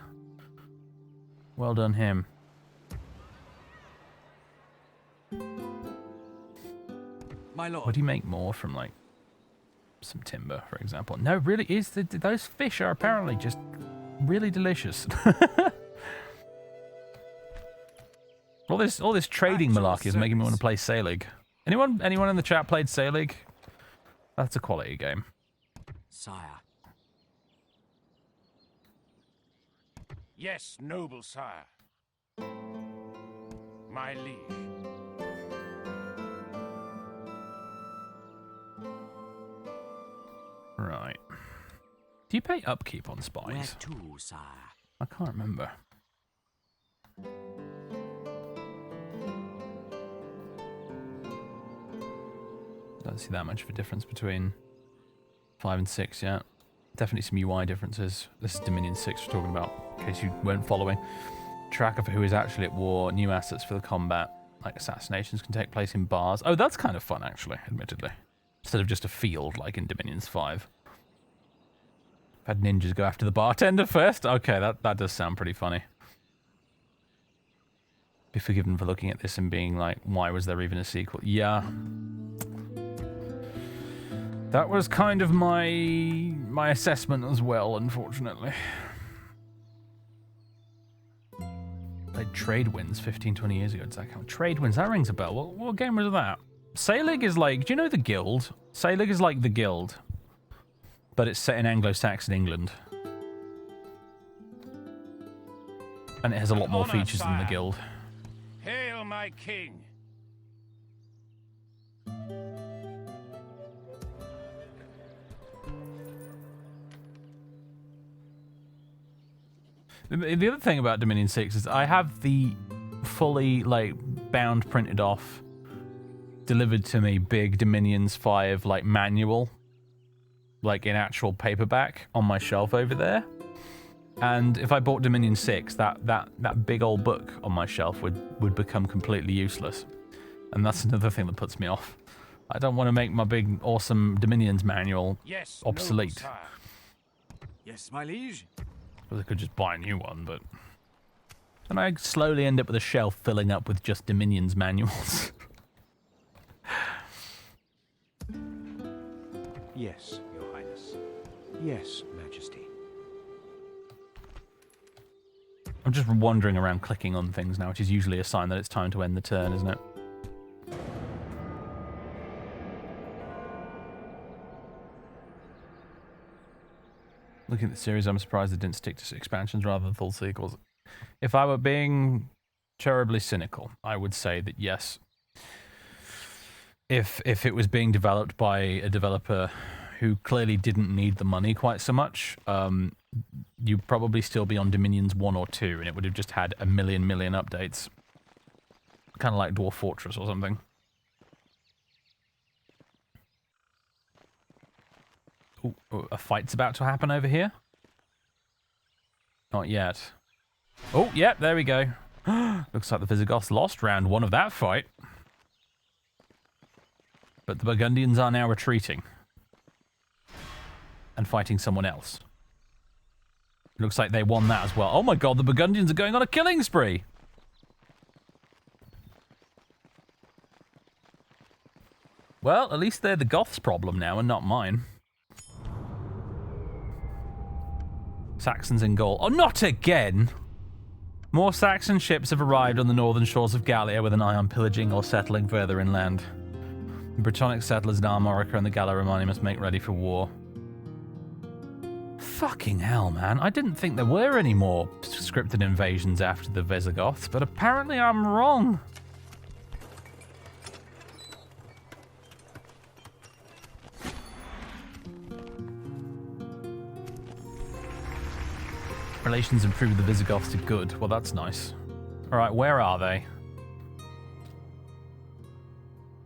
Well done, him. My lord. Would he make more from, like, some timber, for example? No, really, those fish are apparently just really delicious. all this trading At your malarkey is making me want to service. play Sailig. Anyone in the chat played Sailig? That's a quality game. Sire. Yes, noble sire. My liege. Right. Do you pay upkeep on Where spies? to, sire? I can't remember. Don't see that much of a difference between 5 and 6 yet. Definitely some UI differences. This is Dominion 6 we're talking about, in case you weren't following. Track of who is actually at war, new assets for the combat, like assassinations can take place in bars. Oh, that's kind of fun, actually, admittedly. Instead of just a field, like in Dominions 5. Had ninjas go after the bartender first? Okay, that does sound pretty funny. Be forgiven for looking at this and being like, why was there even a sequel? Yeah. That was kind of my assessment as well, unfortunately. Played Trade Winds 15, 20 years ago. Does that count? Trade Winds, that rings a bell. What game was that? Sailig is like, do you know the Guild? Sailig is like the Guild, but it's set in Anglo-Saxon England. And it has a lot more Honor, features than the sire. Guild. Hail, my king. The other thing about Dominion 6 is I have the fully, like, bound, printed off, delivered to me big Dominions 5, like, manual, like, in actual paperback on my shelf over there. And if I bought Dominion 6, that big old book on my shelf would become completely useless. And that's another thing that puts me off. I don't want to make my big, awesome Dominions manual Yes, obsolete. noble sire. Yes, my liege. Because I could just buy a new one, but... And I slowly end up with a shelf filling up with just Dominions manuals. Yes, Your Highness. Yes, Majesty. I'm just wandering around clicking on things now, which is usually a sign that it's time to end the turn, isn't it? Looking at the series, I'm surprised they didn't stick to expansions rather than full sequels. If I were being terribly cynical, I would say that yes. If it was being developed by a developer who clearly didn't need the money quite so much, you'd probably still be on Dominions 1 or 2, and it would have just had a million updates. Kind of like Dwarf Fortress or something. Ooh, a fight's about to happen over here? Not yet. Oh, yeah, there we go. Looks like the Visigoths lost round 1 of that fight. But the Burgundians are now retreating. And fighting someone else. Looks like they won that as well. Oh my god, the Burgundians are going on a killing spree! Well, at least they're the Goths' problem now and not mine. Saxons in Gaul. Oh, not again! More Saxon ships have arrived on the northern shores of Gallia with an eye on pillaging or settling further inland. The Brittonic settlers in Armorica and the Gallo-Romani must make ready for war. Fucking hell, man. I didn't think there were any more scripted invasions after the Visigoths, but apparently I'm wrong. Relations improved with the Visigoths to good. Well, that's nice. Alright, where are they?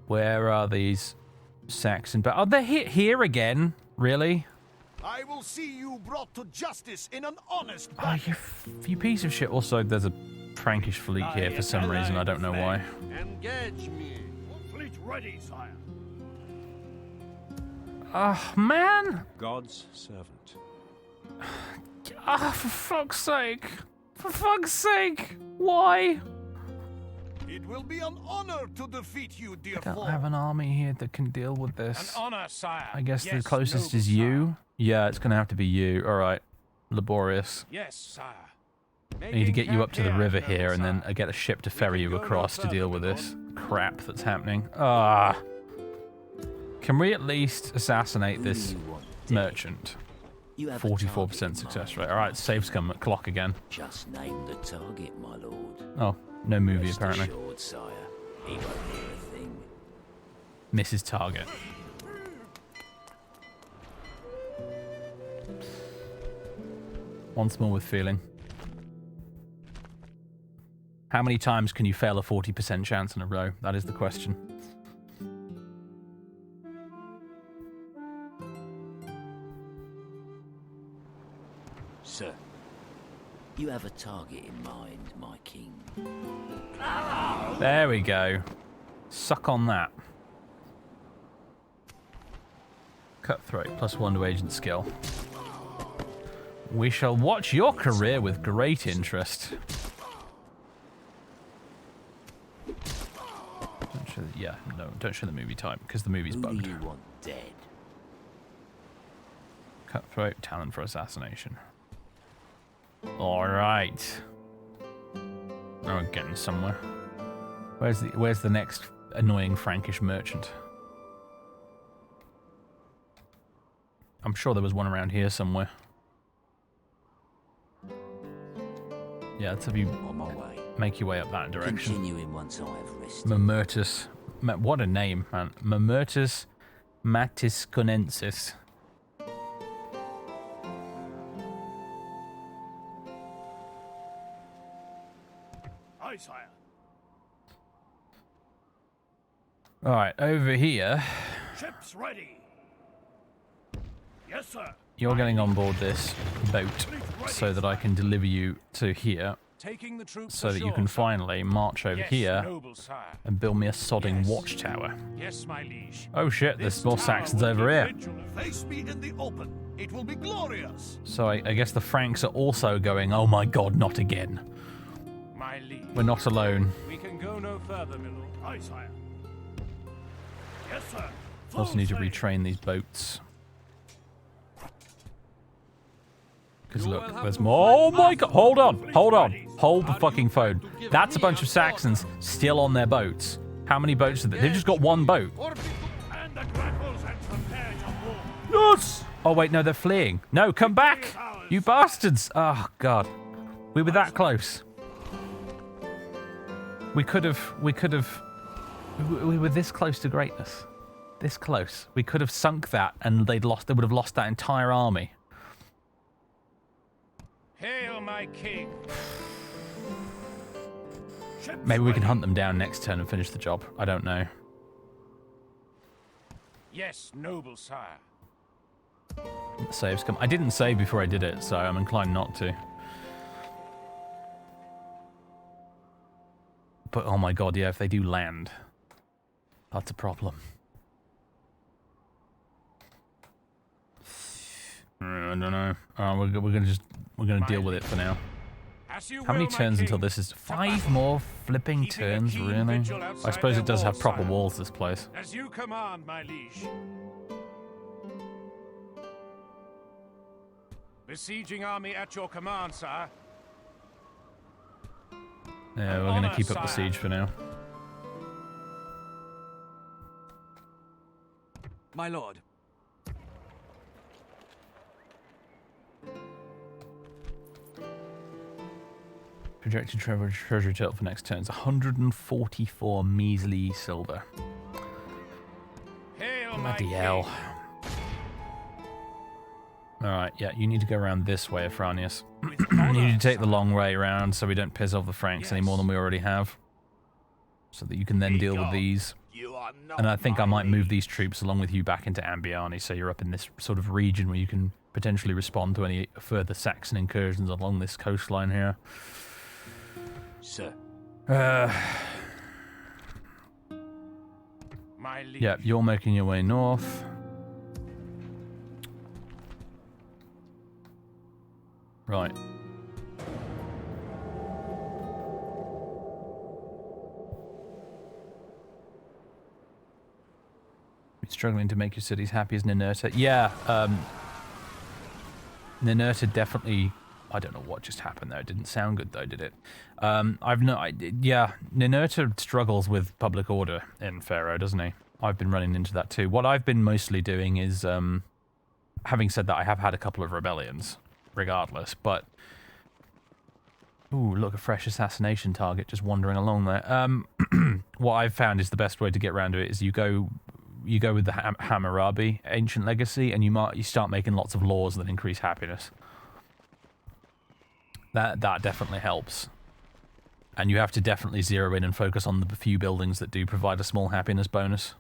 Where are these Saxon... Oh, they're here again? Really? I will see you brought to justice in an honest Oh, you piece of shit. Also, there's a Frankish fleet here for some reason. I don't know why. Engage me. Fleet ready, sire. Oh, man! God's servant. Ah, for fuck's sake. For fuck's sake. Why? It will be an honor to defeat you, dear I don't foe. have an army here that can deal with this. An honor, sire. I guess the Yes, closest noble is sire. you. Yeah, it's gonna have to be you. Alright. Laborious. Yes, sire. I need to get you up to the river here and then I get a ship to ferry you across to deal with this crap that's happening. Ah. Can we at least assassinate this merchant? 44% success rate. Alright, saves come at clock again. Just name the target, my lord. Oh, no movie Rest apparently. assured, sire, he won't hear a thing. Misses target. Once more with feeling. How many times can you fail a 40% chance in a row? That is the question. Sir, you have a target in mind, my king. There we go. Suck on that. Cutthroat, +1 to agent skill. We shall watch your career with great interest. Don't show don't show the movie type, because the movie's Who bugged. do you want dead? Cutthroat, talent for assassination. Alright. Now we're getting somewhere. Where's the next annoying Frankish merchant? I'm sure there was one around here somewhere. Yeah, let's have you On my way. make your way up that direction. Continuing once I have rested. Mamertus. What a name, man. Mamertus Matisconensis. Aye, sire. Alright, over here, Ships ready. Yes, sir. you're getting on board this boat so that I can deliver you to here Taking the troops so that you ashore, can sire. finally march over Yes, here noble sire. and build me a sodding Yes. watchtower. Yes, my liege. Oh shit, there's This more tower Saxons will over be here. vigilant. Face me in the open. It will be glorious. So I guess the Franks are also going, oh my god, not again. My liege. We're not alone. We can go no further, my lord. Aye, sire. Yes, sir. I also need to Full sail. retrain these boats. Because look, there's more. Oh my god! Hold on, hold on, hold the fucking phone. That's a bunch of Saxons still on their boats. How many boats are there? They've just got one boat. And the grapples and prepare to war. Yes! Oh wait, no, they're fleeing. No, come back, you bastards! Oh god, we were that close. We could have. We were this close to greatness. This close. We could have sunk that, and they would have lost that entire army. Hail, my king. Maybe we can hunt them down next turn and finish the job. I don't know. Yes, noble sire. Saves come. I didn't save before I did it, so I'm inclined not to. But oh my god, yeah, if they do land, that's a problem. I don't know. We're gonna deal with it for now. How many turns until this is 5 more flipping turns, really? I suppose it does have proper walls, this place. As you command, my liege. Besieging army at your command, sire. Yeah, we're gonna keep up the siege for now. My lord. Projected treasury total for next turn is 144 measly silver. Hail, Bloody my hell. king. Alright, yeah, you need to go around this way, Afranius. You need to take the long way around so we don't piss off the Franks any more than we already have. So that you can then deal with these. And I think I might move these troops along with you back into Ambiani, so you're up in this sort of region where you can potentially respond to any further Saxon incursions along this coastline here. Sir. My liege. Yeah, you're making your way north. Right. You're struggling to make your cities happy as Ninurta. Yeah, Ninurta definitely. I don't know what just happened there. It didn't sound good though, did it? Yeah, Ninurta struggles with public order in Pharaoh, doesn't he? I've been running into that too. What I've been mostly doing is, having said that, I have had a couple of rebellions, regardless. But ooh, look, a fresh assassination target just wandering along there. What I've found is the best way to get around to it is you go with the Hammurabi ancient legacy, and you start making lots of laws that increase happiness. That definitely helps. And you have to definitely zero in and focus on the few buildings that do provide a small happiness bonus.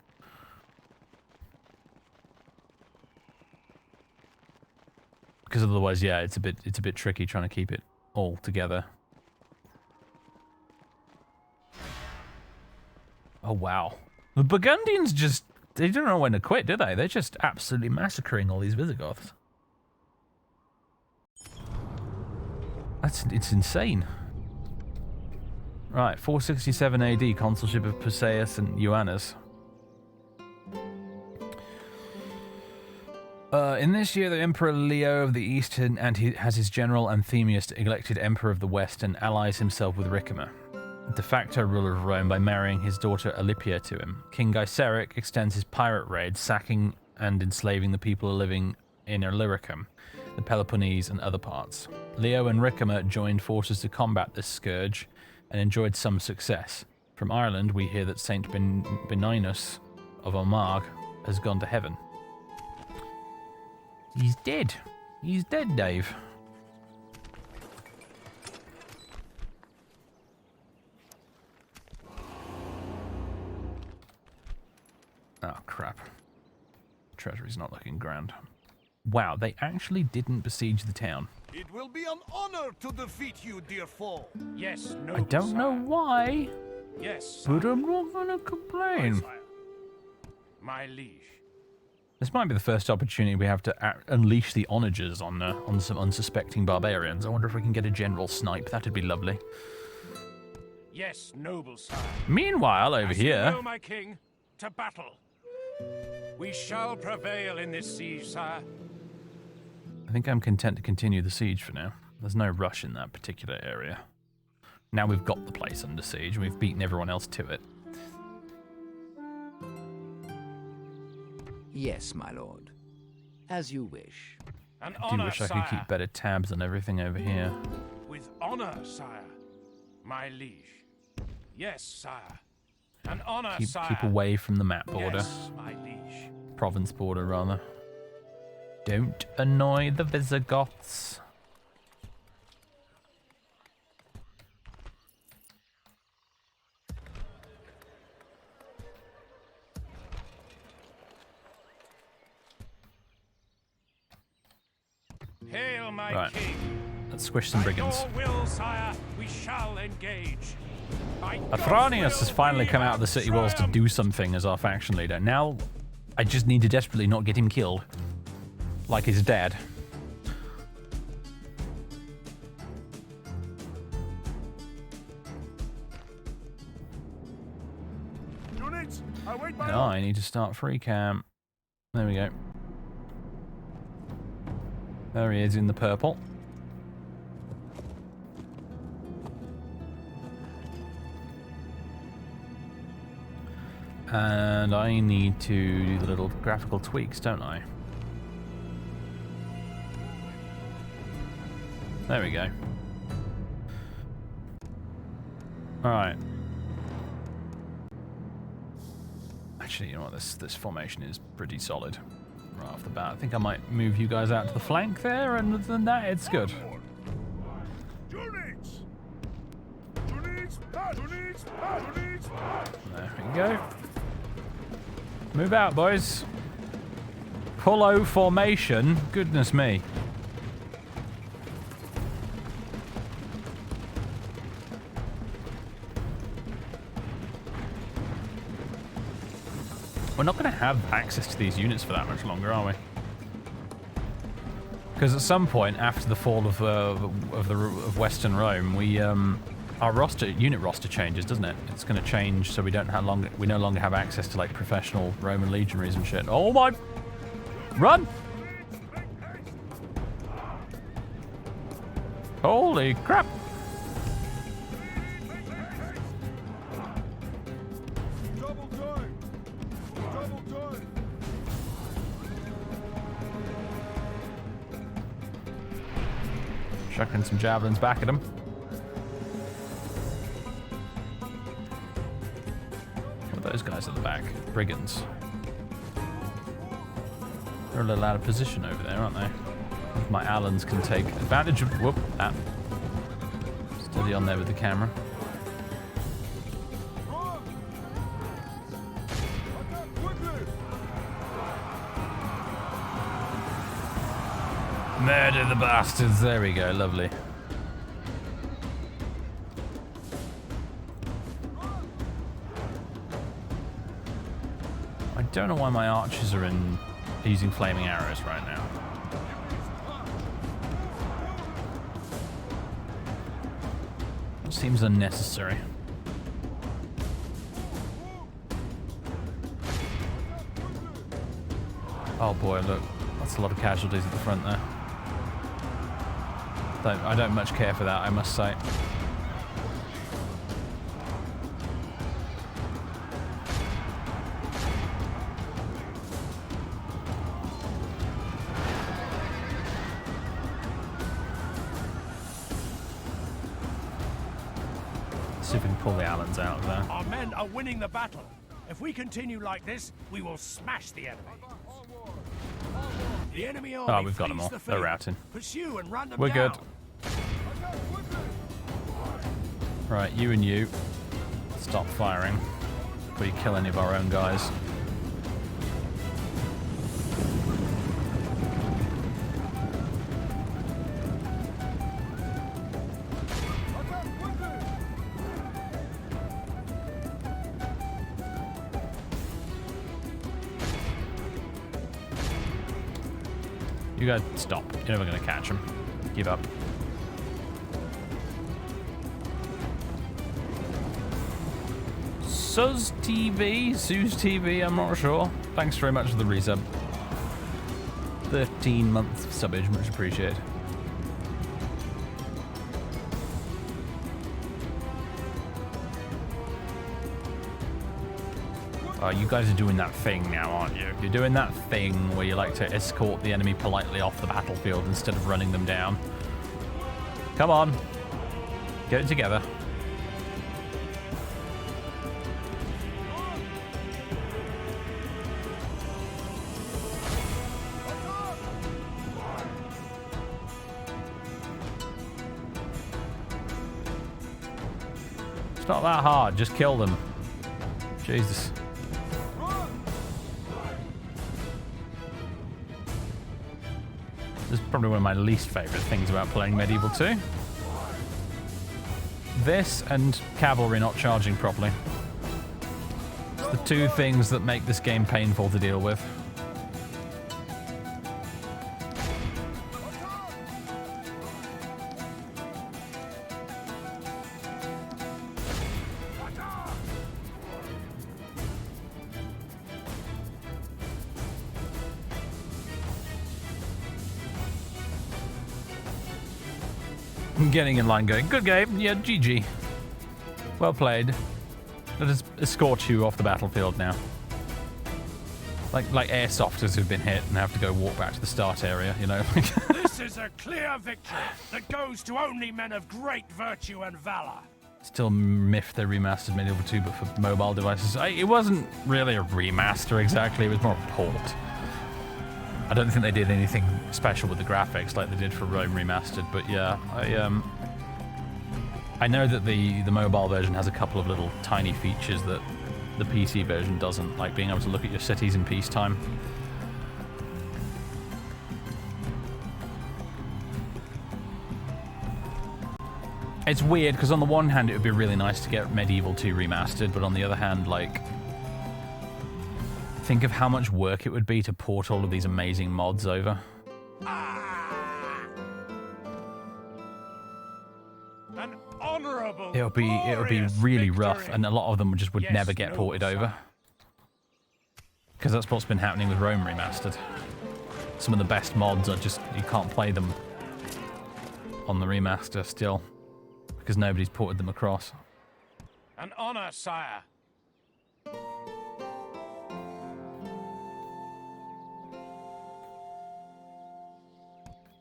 Because otherwise, yeah, it's a bit tricky trying to keep it all together. Oh wow. The Burgundians they don't know when to quit, do they? They're just absolutely massacring all these Visigoths. It's insane. Right, 467 AD, consulship of Perseus and Ioannis. In this year, the Emperor Leo of the East has his general Anthemius elected Emperor of the West and allies himself with Ricimer, de facto ruler of Rome, by marrying his daughter Alypia to him. King Gyseric extends his pirate raids, sacking and enslaving the people living in Illyricum, the Peloponnese and other parts. Leo and Ricimer joined forces to combat this scourge and enjoyed some success. From Ireland, we hear that Saint Benignus of Armagh has gone to heaven. He's dead. He's dead, Dave. Oh, crap. Treasury's not looking grand. Wow, they actually didn't besiege the town. It will be an honor to defeat you, dear foe. Yes, no. I don't know why, Yes, but I'm not gonna complain. sire. My liege. This might be the first opportunity we have to unleash the onagers on some unsuspecting barbarians. I wonder if we can get a general snipe. That'd be lovely. Yes, noble sire. Meanwhile, over As you here, will, my king, to battle. We shall prevail in this siege, sire. think I'm content to continue the siege for now. There's no rush in that particular area. Now we've got the place under siege and we've beaten everyone else to it. Yes, my lord. As you wish. An I do honor, wish I could sire. keep better tabs on everything over here. With honor, sire. My liege. Yes, sire. An honor, sire. Keep away from the map border. Yes, my liege. Province border, rather. Don't annoy the Visigoths. Hail, my Right. king. Let's squish some brigands. By your will, sire, we shall engage. By Athranius God's has will, finally we come out of the have city walls to triumphed. do something as our faction leader. Now, I just need to desperately not get him killed. Like his dad. Units, await my No, I need to start free camp. There we go. There he is in the purple. And I need to do the little graphical tweaks, don't I? There we go. Alright. Actually, you know what? This formation is pretty solid right off the bat. I think I might move you guys out to the flank there, and other than that, it's good. Units! Units! Units! Units! There we go. Move out, boys. Pullo formation. Goodness me. We're not going to have access to these units for that much longer, are we? Because at some point after the fall of Western Rome, we our unit roster changes, doesn't it? It's going to change, so we no longer have access to like professional Roman legionaries and shit. Oh my! Run! Holy crap! Double time! Double time! Chucking some javelins back at them. What are those guys at the back? Brigands. They're a little out of position over there, aren't they? If my Allens can take advantage of... Whoop, that. Steady on there with the camera. Murder the bastards. There we go. Lovely. I don't know why my archers are using flaming arrows right now. It seems unnecessary. Oh boy, look. That's a lot of casualties at the front there. I don't much care for that, I must say. See if we can pull the Allens out of there. Our men are winning the battle. If we continue like this, we will smash the enemy. The enemy army Oh, we've got them flees all. the They're field. routing. Pursue and run them We're down. good. Right, you and you. Stop firing before you kill any of our own guys. You guys stop. You're never going to catch him. Give up. Suz TV, I'm not sure. Thanks very much for the resub. 13 months subbage, much appreciated. You guys are doing that thing now, aren't you? You're doing that thing where you like to escort the enemy politely off the battlefield instead of running them down. Come on. Get it together. It's not that hard. Just kill them. Jesus. This is probably one of my least favorite things about playing Medieval 2. This and cavalry not charging properly. It's the two things that make this game painful to deal with. Getting in line going, good game, yeah, GG. Well played. Let us escort you off the battlefield now. Like airsofters who've been hit and have to go walk back to the start area, you know? This is a clear victory that goes to only men of great virtue and valor. Still miffed they remastered Medieval 2, but for mobile devices. It wasn't really a remaster exactly, it was more a port. I don't think they did anything special with the graphics like they did for Rome Remastered, but yeah, I know that the mobile version has a couple of little tiny features that the PC version doesn't, like being able to look at your cities in peacetime. It's weird, because on the one hand it would be really nice to get Medieval 2 remastered, but on the other hand, like, think of how much work it would be to port all of these amazing mods over. An honorable, It would be really rough, and a lot of them just would never get ported over. Because that's what's been happening with Rome Remastered. Some of the best mods are just, you can't play them on the remaster still, because nobody's ported them across. An honor, sire.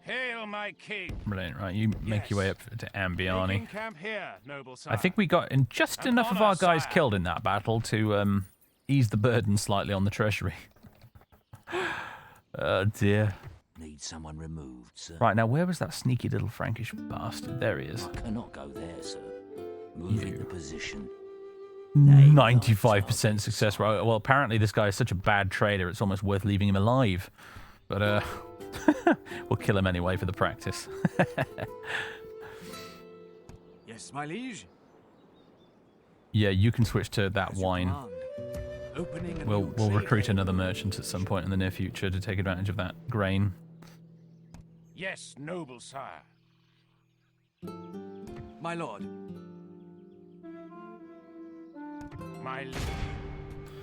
Hail, my king. Brilliant, right, you make your way up to Ambiani. Making camp here, noble sire. I think we got in just enough of our guys killed in that battle to ease the burden slightly on the treasury. Oh dear. Need someone removed, sir. Right, now where was that sneaky little Frankish bastard? There he is. I cannot go there, sir. Move into position. 95% success rate. Well, apparently this guy is such a bad trader, it's almost worth leaving him alive. But, we'll kill him anyway for the practice. Yes, my liege. Yeah, you can switch to that wine. Opening a We'll new trade recruit lane. another merchant at some point in the near future to take advantage of that grain. Yes, noble sire. My lord. My liege.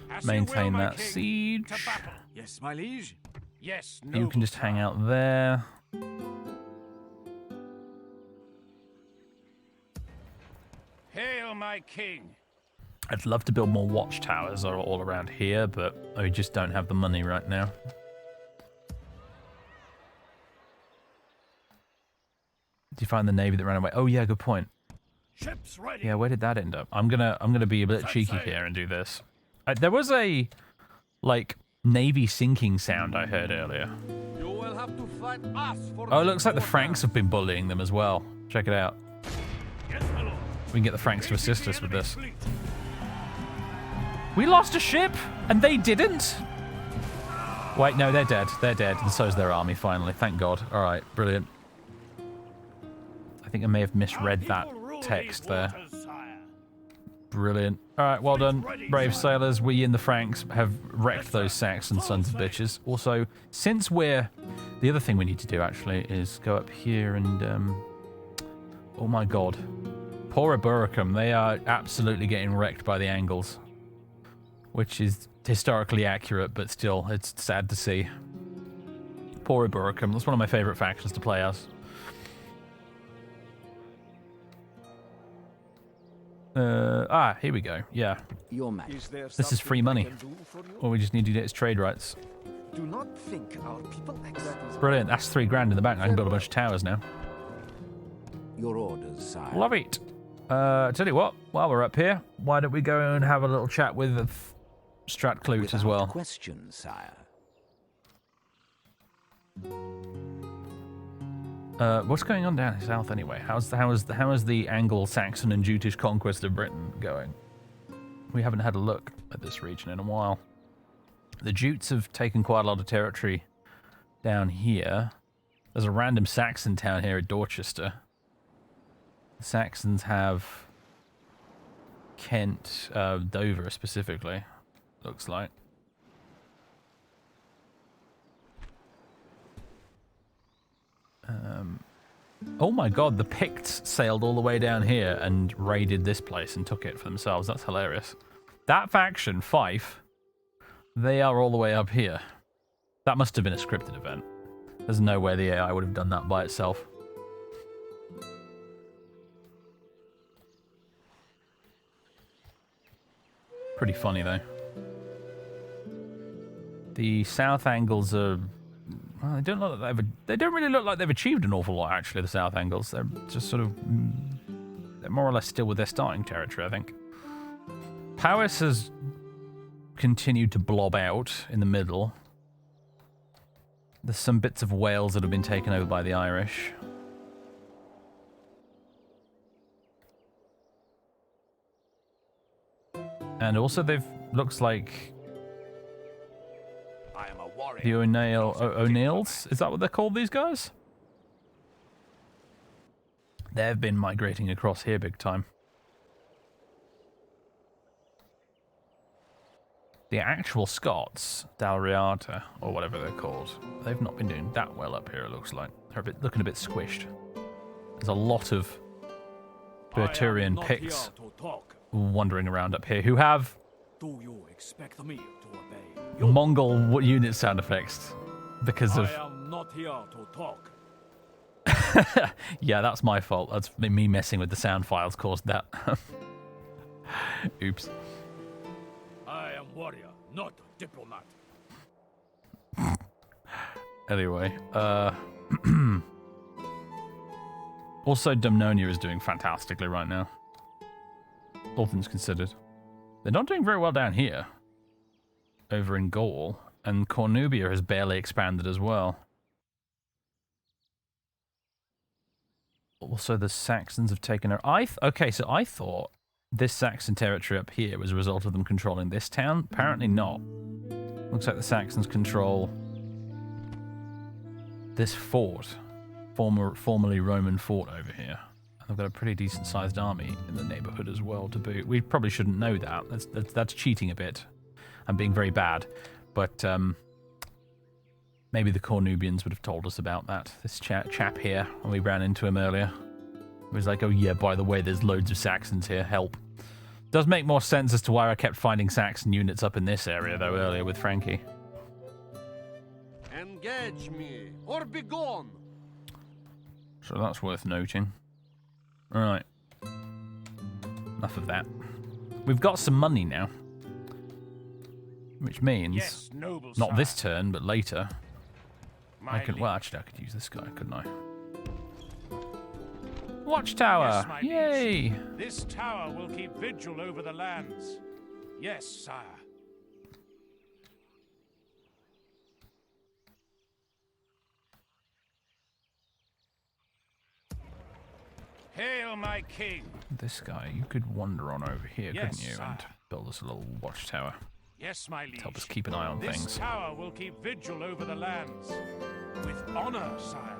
As you Maintain will, my that king. siege. To battle. Yes, my liege. Yes, noble You can just hang out there. Hail, my king. I'd love to build more watchtowers all around here, but I just don't have the money right now. Did you find the navy that ran away? Oh yeah, good point. Ships ready. Yeah, where did that end up? I'm gonna be a bit cheeky here and do this. There was a like navy sinking sound I heard earlier. You will have to fight us for Oh, it looks like the Franks have been bullying them as well. Check it out. Yes, my lord. We can get the Franks to assist us with this. We lost a ship, and they didn't? Wait, no, they're dead. They're dead, and so's their army, finally. Thank God. All right, brilliant. I think I may have misread that text there. Brilliant. All right, well done, brave sailors. We in the Franks have wrecked those Saxon sons of bitches. Also, since we're... The other thing we need to do, actually, is go up here and... Oh, my God. Poor Eburicum. They are absolutely getting wrecked by the Angles. Which is historically accurate, but still, it's sad to see. Poriboricum. That's one of my favourite factions to play as. Here we go. Yeah. Your Majesty. Is there This is free money. something I can do for you? All we just need to get is trade rights. Do not think our people accept. Brilliant. That's $3,000 in the bank. I can build a bunch of towers now. Your orders, sire. Love it. Tell you what, while we're up here, why don't we go and have a little chat with Stratclute as Without well. question, sire. What's going on down south anyway? How is the Anglo-Saxon and Jutish conquest of Britain going? We haven't had a look at this region in a while. The Jutes have taken quite a lot of territory down here. There's a random Saxon town here at Dorchester. The Saxons have Kent, Dover specifically, looks like. Oh my god, the Picts sailed all the way down here and raided this place and took it for themselves. That's hilarious. That faction, Fife, they are all the way up here. That must have been a scripted event. There's no way the AI would have done that by itself. Pretty funny though. The South Angles are... Well, they don't really look like they've achieved an awful lot, actually, the South Angles. They're just sort of... They're more or less still with their starting territory, I think. Powys has continued to blob out in the middle. There's some bits of Wales that have been taken over by the Irish. And also they've... Looks like... I am a warrior. The O'Neills? Is that what they're called, these guys? They've been migrating across here big time. The actual Scots, Dalriata, or whatever they're called, they've not been doing that well up here, it looks like. They're looking a bit squished. There's a lot of Berturian Picts wandering around up here who have... Do you expect me to obey? Mongol unit sound effects because of... I am not here to talk. Yeah, that's my fault. That's me messing with the sound files caused that. Oops. I am warrior, not diplomat. Anyway, also Dumnonia is doing fantastically right now. All things considered. They're not doing very well down here. Over in Gaul. And Cornubia has barely expanded as well. Also, the Saxons have taken her. Okay, so I thought this Saxon territory up here was a result of them controlling this town. Apparently not. Looks like the Saxons control this fort, formerly Roman fort over here. They've got a pretty decent-sized army in the neighbourhood as well to boot. We probably shouldn't know that. That's cheating a bit. I'm being very bad, but maybe the Cornubians would have told us about that. This chap here, when we ran into him earlier, he was like, "Oh yeah, by the way, there's loads of Saxons here. Help." Does make more sense as to why I kept finding Saxon units up in this area though earlier with Frankie. Engage me, or be gone. So that's worth noting. Right. Enough of that. We've got some money now. Which means, Yes, noble not sire. this turn, but later, My well, actually, I could use this guy, couldn't I? Watchtower! Yes, my Yay! liege. This tower will keep vigil over the lands. Yes, sire. Hail, my king. This guy, you could wander on over here, Yes, couldn't you? sire. And build us a little watchtower. Yes, my liege. Help us keep an eye on This things. tower will keep vigil over the lands. With honor, sire.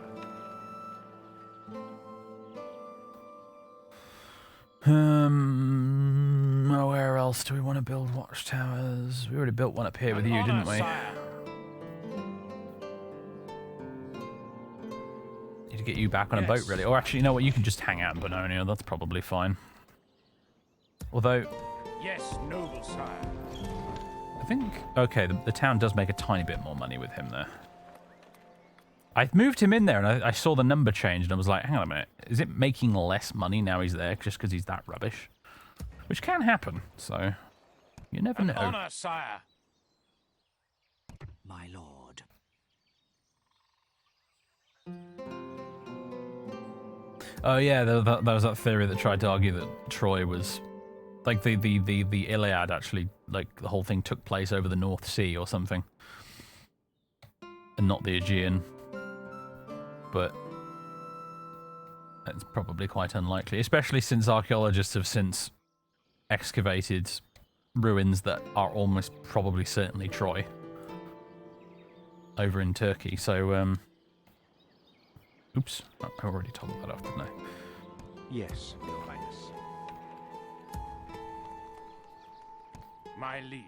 Where else do we want to build watchtowers? We already built one up here with you, Honor, didn't we? Sire. Need to get you back on a boat, Yes. really. Or actually, you know what? You can just hang out in Bononia. That's probably fine. Although, Yes, noble sire. I think... Okay, the town does make a tiny bit more money with him there. I moved him in there, and I saw the number change, and I was like, hang on a minute. Is it making less money now he's there just because he's that rubbish? Which can happen, so you never know. Honor, sire. My lord. Oh yeah, there was that theory that tried to argue that Troy was like the Iliad actually, like the whole thing took place over the North Sea or something, and not the Aegean. But that's probably quite unlikely, especially since archaeologists have since excavated ruins that are almost probably certainly Troy over in Turkey. So, oops, I already told that off, didn't I? Yes, Your Highness. My liege.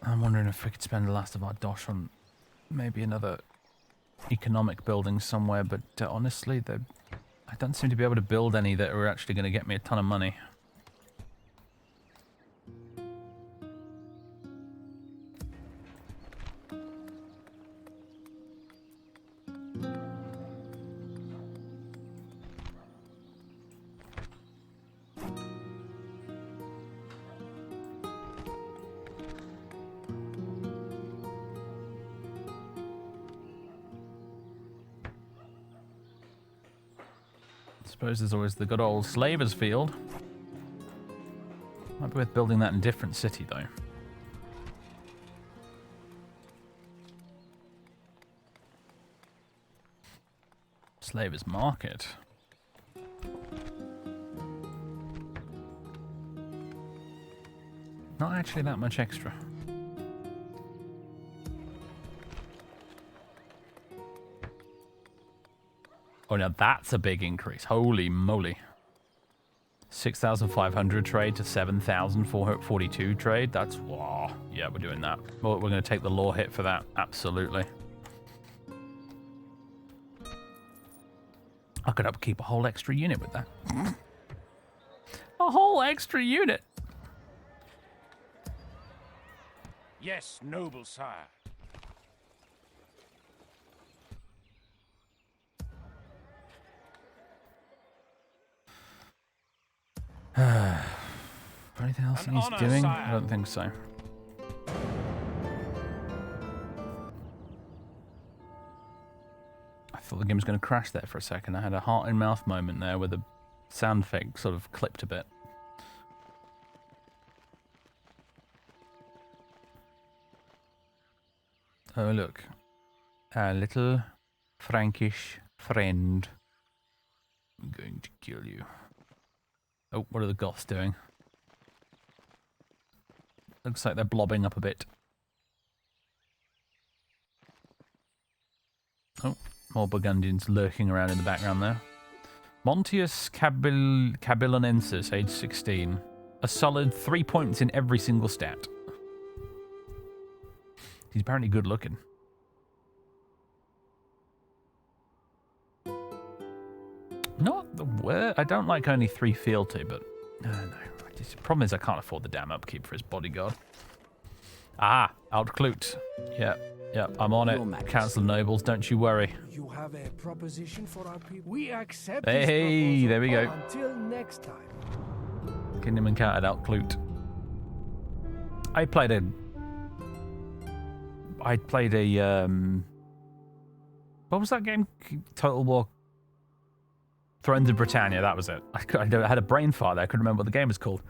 I'm wondering if we could spend the last of our dosh on maybe another economic building somewhere, but honestly, I don't seem to be able to build any that are actually going to get me a ton of money. Suppose there's always the good old Slavers Field. Might be worth building that in a different city, though. Slavers Market. Not actually that much extra. Oh, now that's a big increase. Holy moly. 6,500 trade to 7,442 trade. That's, wow. Yeah, we're doing that. We're going to take the law hit for that. Absolutely. I could upkeep a whole extra unit with that. A whole extra unit. Yes, noble sire. Anything else An he's honor, doing? sire. I don't think so. I thought the game was going to crash there for a second. I had a heart-in-mouth moment there where the sound effect sort of clipped a bit. Oh, look. Our little Frankish friend. I'm going to kill you. Oh, what are the Goths doing? Looks like they're blobbing up a bit. Oh, more Burgundians lurking around in the background there. Montius Cabillonensis, age 16. A solid 3 points in every single stat. He's apparently good looking. Not the worst. I don't like only 3 fealty, but no. The problem is I can't afford the damn upkeep for his bodyguard. Ah, Outclute. Yeah, I'm on it. Council of Nobles, don't you worry. You have a proposition for our people? We accept Hey, this proposal. there we go. Until next time. Kingdom encountered Outclute. I played a what was that game? Total War Thrones of Britannia, that was it. I had a brain fart there. I couldn't remember what the game was called.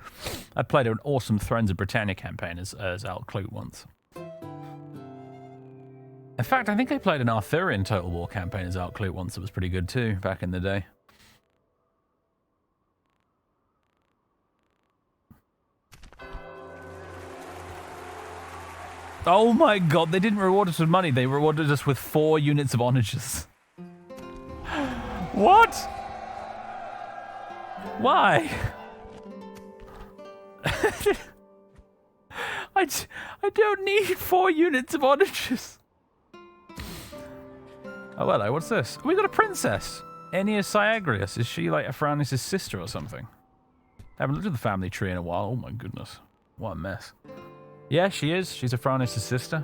I played an awesome Thrones of Britannia campaign as Outclute once. In fact, I think I played an Arthurian Total War campaign as Outclute once. It was pretty good too, back in the day. Oh my god, they didn't reward us with money. They rewarded us with 4 units of onagers. What? Why? I don't need 4 units of onagers. Oh, hello, what's this? We got a princess. Ennia Syagrius. Is she like Afranis' sister or something? I haven't looked at the family tree in a while. Oh my goodness. What a mess. Yeah, she is. She's Afranis' sister.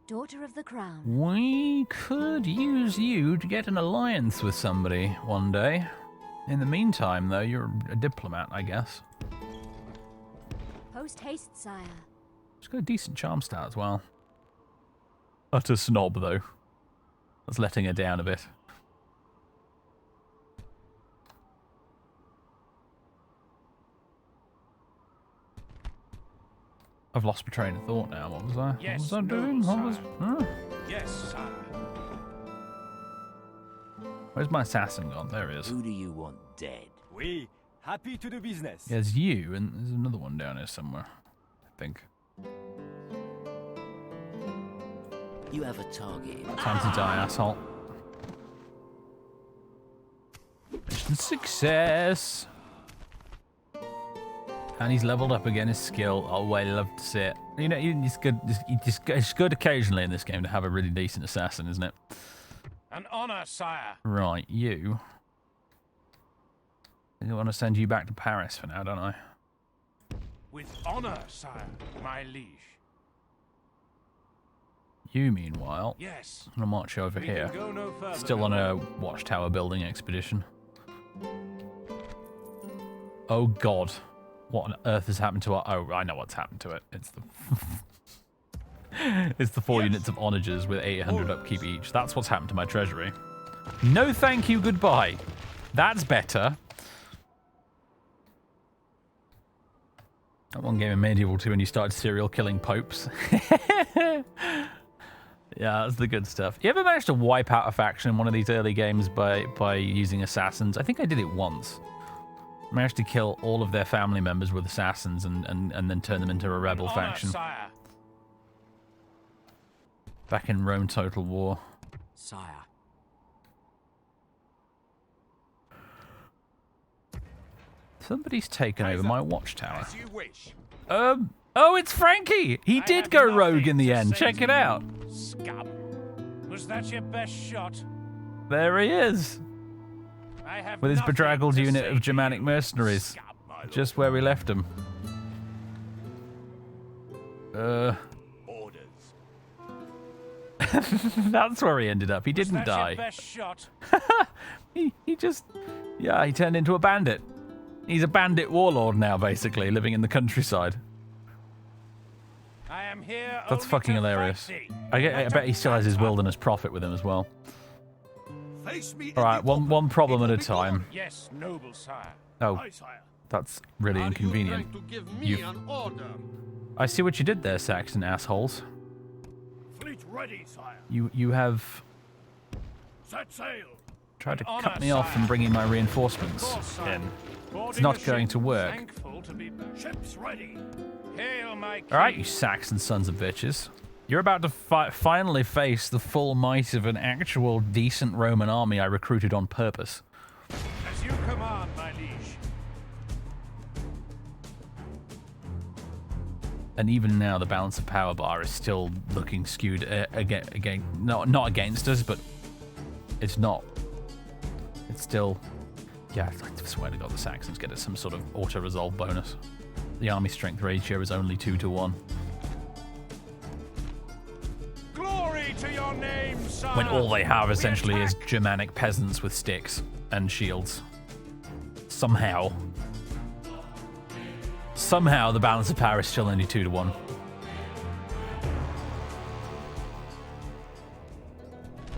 Daughter of the Crown. We could use you to get an alliance with somebody one day. In the meantime, though, you're a diplomat, I guess. Post haste, sire. She's got a decent charm stat as well. Utter snob, though. That's letting her down a bit. I've lost my train of thought now. What was I? Yes, what was I noble doing? What was? sire. Huh? Yes, sire. Where's my assassin gone? There he is. Who do you want dead? We happy to do business. There's you, and there's another one down here somewhere. I think. You have a target in Time to die, asshole. Mission success. And he's leveled up again his skill. Oh, I love to see it. You know, it's good. It's good occasionally in this game to have a really decent assassin, isn't it? An honor, sire. Right, you. I want to send you back to Paris for now, don't I? With honor, sire, my liege. You, meanwhile, Yes. I'm gonna march over We here. can go no further. Still on a watchtower building expedition. Oh God, what on earth has happened to our? Oh, I know what's happened to it. It's the it's the 4 units of onagers with 800 upkeep each. That's what's happened to my treasury. No, thank you, goodbye. That's better. That one game in Medieval 2 when you started serial killing popes. Yeah, that's the good stuff. You ever managed to wipe out a faction in one of these early games by using assassins? I think I did it once. I managed to kill all of their family members with assassins and then turn them into a rebel Honor, faction. sire. Back in Rome Total War. Sire. Somebody's taken over my watchtower. As you wish. Oh, it's Frankie! He I did have go rogue nothing in the to end. say Check to it out. you, Scum. Was that your best shot? There he is. I have With his nothing bedraggled to unit say of to Germanic you, mercenaries. scum, my lord. Just where we left him. Orders. That's where he ended up. He Was didn't that your die. best shot? He just... Yeah, he turned into a bandit. He's a bandit warlord now, basically, living in the countryside. I am here That's only fucking to hilarious. fight thee, I not bet to he still has his back up. wilderness prophet with him as well. Face me. Alright, one problem at a time. Yes, noble sire. Oh, Aye, sire. that's really Are inconvenient. you trying to give me You- an order? I see what you did there, Saxon assholes. Fleet ready, sire. You have Set sail. tried to An cut honor, me off sire. from bringing my reinforcements Of course, sire. in. Boarding not the going ship, to work. thankful to be back. Ships ready. Hail, my king. Alright, you Saxon sons of bitches. You're about to finally face the full might of an actual decent Roman army I recruited on purpose. As you command, my liege. And even now, the balance of power bar is still looking skewed again. Not against us, but it's not. It's still. Yeah, I swear to God, the Saxons get some sort of auto-resolve bonus. The army strength ratio is only 2-to-1. Glory to your name, sire. When all they have We essentially is attack. Germanic peasants with sticks and shields. Somehow, the balance of power is still only 2-to-1.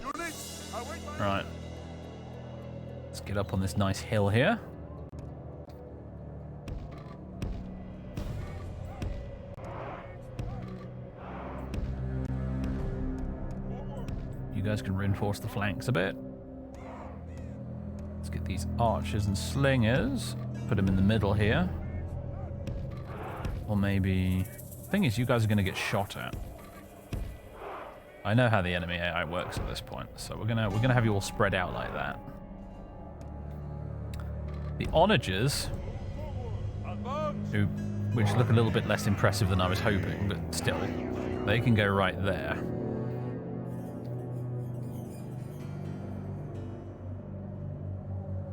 Units, await my Right. Let's get up on this nice hill here. You guys can reinforce the flanks a bit. Let's get these archers and slingers. Put them in the middle here. Or maybe... Thing is, you guys are going to get shot at. I know how the enemy AI works at this point, so we're gonna have you all spread out like that. The onagers, which look a little bit less impressive than I was hoping, but still, they can go right there.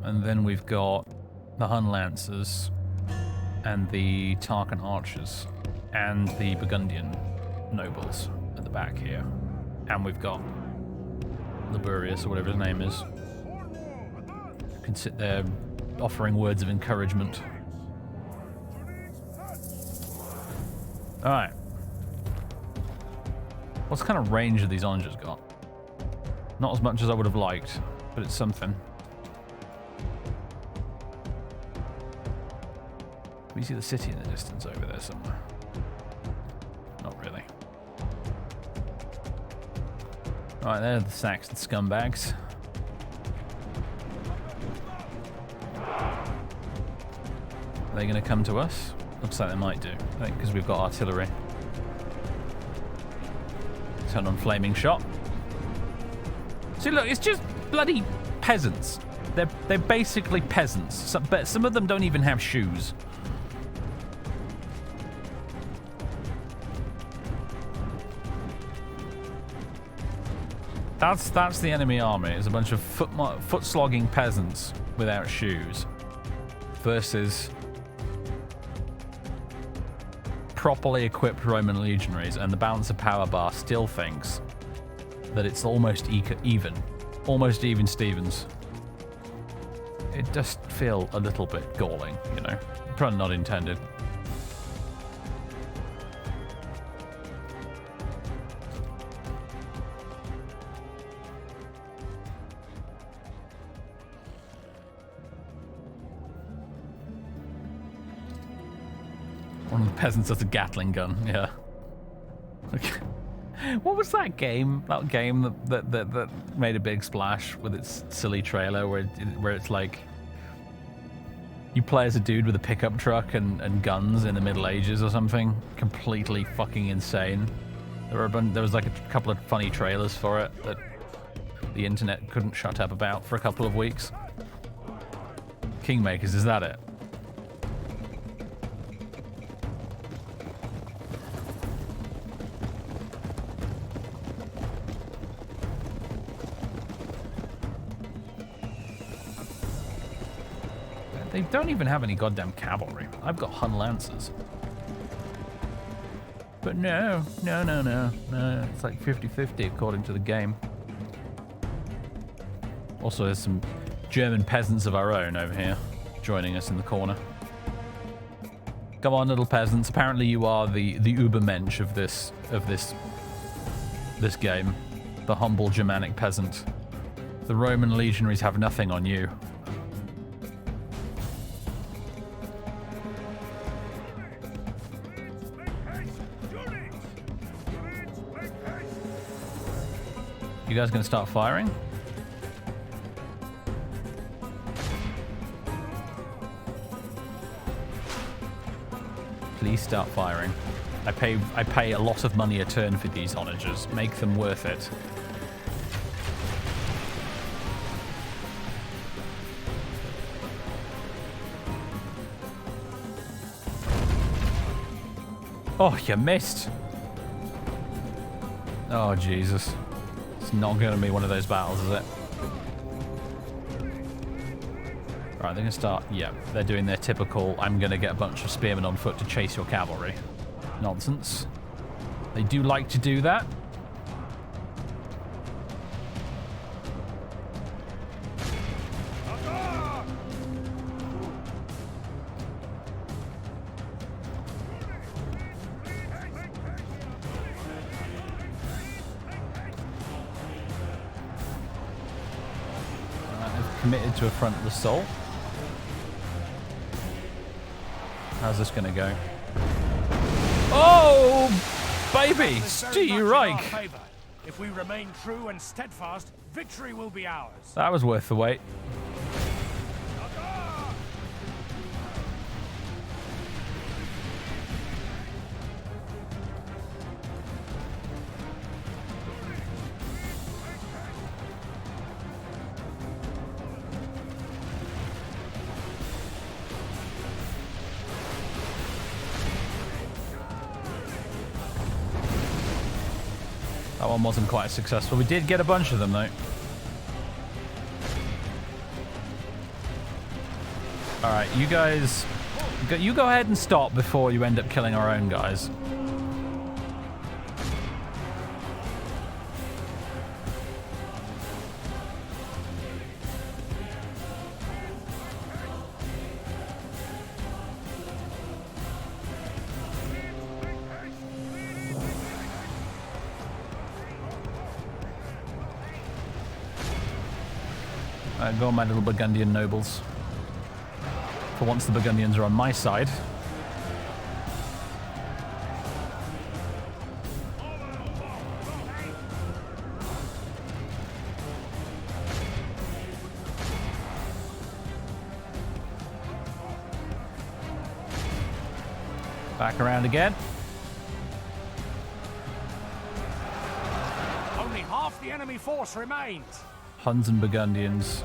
And then we've got the Hun Lancers and the Tarkan archers, and the Burgundian nobles at the back here. And we've got Liberius, or whatever his name is, who can sit there offering words of encouragement. Alright. What's kind of range have these onagers got? Not as much as I would have liked, but it's something. Can we see the city in the distance over there somewhere? Not really. Alright, there are the Saxon scumbags. Are they going to come to us? Looks like they might do. I think because we've got artillery. Turn on flaming shot. See, look, it's just bloody peasants. They're basically peasants. But some of them don't even have shoes. That's the enemy army. It's a bunch of foot-slogging peasants without shoes versus properly equipped Roman legionaries, and the balance of power bar still thinks that it's almost even. Almost even Stevens. It does feel a little bit galling, you know. Probably not intended. One of the peasants has a Gatling gun, yeah. Okay. What was that game? That game that made a big splash with its silly trailer where it's like you play as a dude with a pickup truck and guns in the Middle Ages or something? Completely fucking insane. There was like a couple of funny trailers for it that the internet couldn't shut up about for a couple of weeks. Kingmakers, is that it? They don't even have any goddamn cavalry. I've got Hun Lancers. But no. It's like 50-50 according to the game. Also, there's some German peasants of our own over here joining us in the corner. Come on, little peasants. Apparently you are the Ubermensch of this game. The humble Germanic peasant. The Roman legionaries have nothing on you. You guys gonna start firing? Please start firing. I pay a lot of money a turn for these onagers. Make them worth it. Oh, you missed. Oh, Jesus. It's not going to be one of those battles, is it? Right, they're going to start... Yeah, they're doing their typical, I'm going to get a bunch of spearmen on foot to chase your cavalry nonsense. They do like to do that. Committed to a frontal assault. How's this gonna go? Oh, baby! Gee, Reich! If we remain true and steadfast, victory will be ours. That was worth the wait. That one wasn't quite successful. We did get a bunch of them, though. Alright, you guys You go ahead and stop before you end up killing our own guys. Go on, my little Burgundian nobles. For once the Burgundians are on my side. Back around again. Only half the enemy force remains. Huns and Burgundians.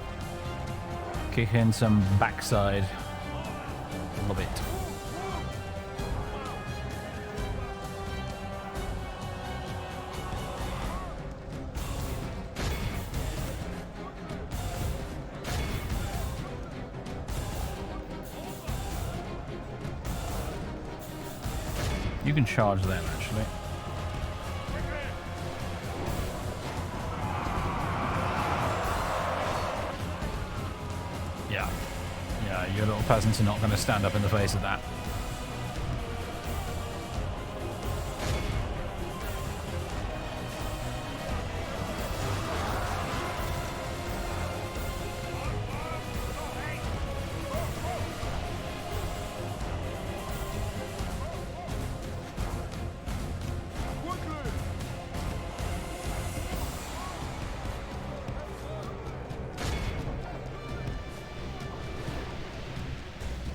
Kick in some backside. Love it. You can charge them, actually. Yeah, your little peasants are not going to stand up in the face of that.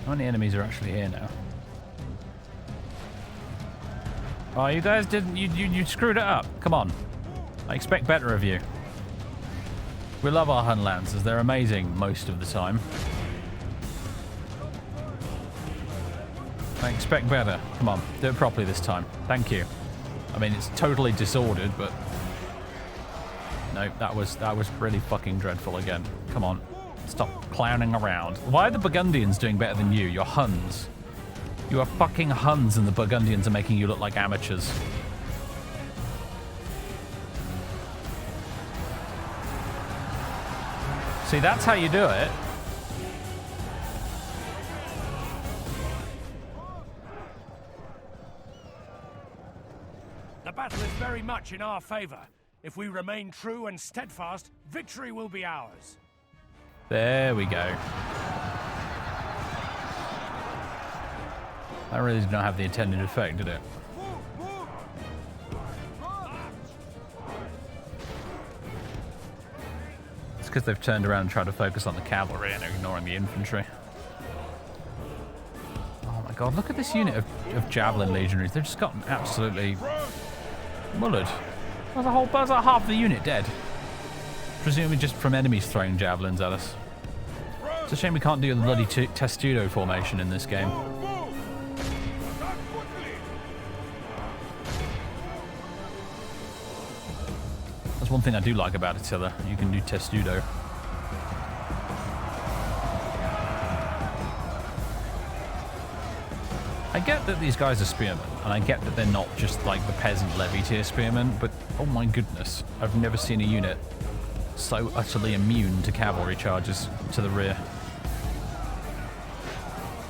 How many enemies are actually here now? Oh, you guys didn't... You screwed it up. Come on. I expect better of you. We love our Hun Lancers. They're amazing most of the time. I expect better. Come on. Do it properly this time. Thank you. I mean, it's totally disordered, but... No, that was really fucking dreadful again. Come on. Stop clowning around. Why are the Burgundians doing better than you? You're Huns. You are fucking Huns and the Burgundians are making you look like amateurs. See, that's how you do it. The battle is very much in our favor. If we remain true and steadfast, victory will be ours. There we go. That really did not have the intended effect, did it? It's because they've turned around and tried to focus on the cavalry and are ignoring the infantry. Oh my god, look at this unit of javelin legionaries. They've just gotten absolutely mullered. There's a half the unit dead. Presumably just from enemies throwing javelins at us. It's a shame we can't do the bloody testudo formation in this game. That's one thing I do like about Attila. You can do testudo. I get that these guys are spearmen, and I get that they're not just like the peasant levy tier spearmen, but oh my goodness, I've never seen a unit so utterly immune to cavalry charges to the rear.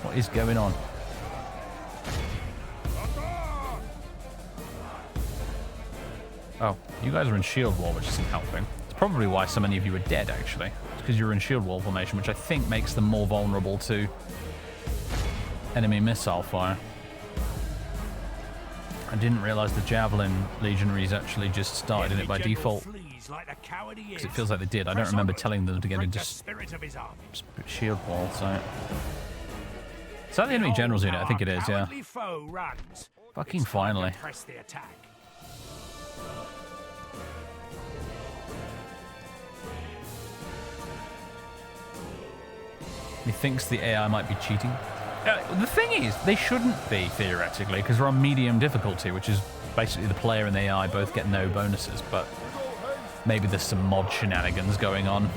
What is going on? Oh, you guys are in shield wall, which isn't helping. It's probably why so many of you are dead, actually. It's because you're in shield wall formation, which I think makes them more vulnerable to enemy missile fire. I didn't realize the javelin legionaries actually just started in it by default. Because it feels like they did. I don't remember telling them to get into shield wall, so... Is that the enemy general's unit? I think it is, yeah. Fucking finally. He thinks the AI might be cheating. The thing is, they shouldn't be, theoretically, because they're on medium difficulty, which is basically the player and the AI both get no bonuses, but maybe there's some mod shenanigans going on.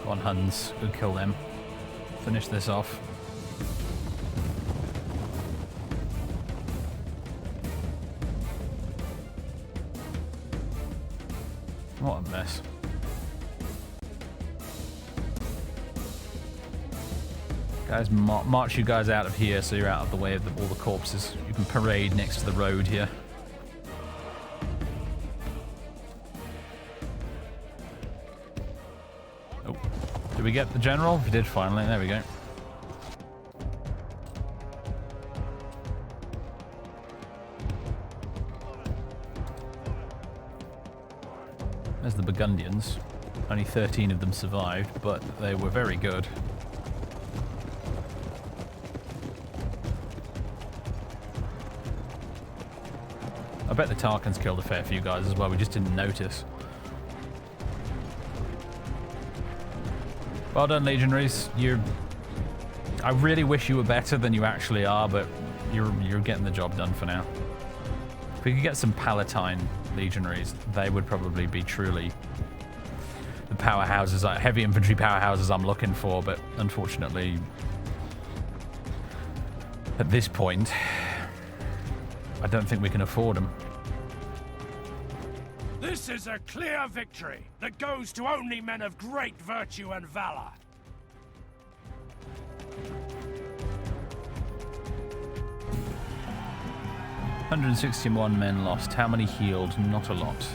Go on, Huns. Go kill them. Finish this off. What a mess. Guys, march you guys out of here so you're out of the way of all the corpses. You can parade next to the road here. Oh, did we get the general? We did finally. There we go. There's the Burgundians. Only 13 of them survived, but they were very good. I bet the Tarkans killed a fair few guys as well, we just didn't notice. Well done, legionaries. I really wish you were better than you actually are, but you're getting the job done for now. If we could get some Palatine legionaries, they would probably be truly the powerhouses, heavy infantry powerhouses I'm looking for, but unfortunately, at this point, I don't think we can afford them. This is a clear victory that goes to only men of great virtue and valor. "161 men lost. How many healed? Not a lot.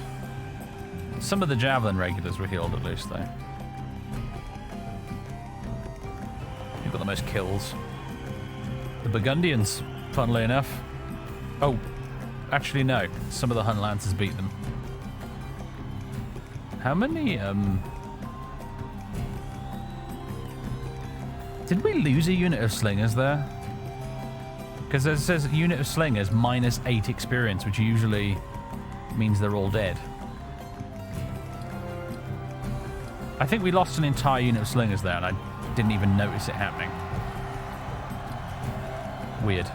Some of the Javelin regulars were healed at least, though. You've got the most kills. The Burgundians, funnily enough. Oh, actually no. Some of the Hun Lancers beat them. How many, Did we lose a unit of slingers there? Because it says unit of slingers -8 experience, which usually means they're all dead. I think we lost an entire unit of slingers there, and I didn't even notice it happening. Weird.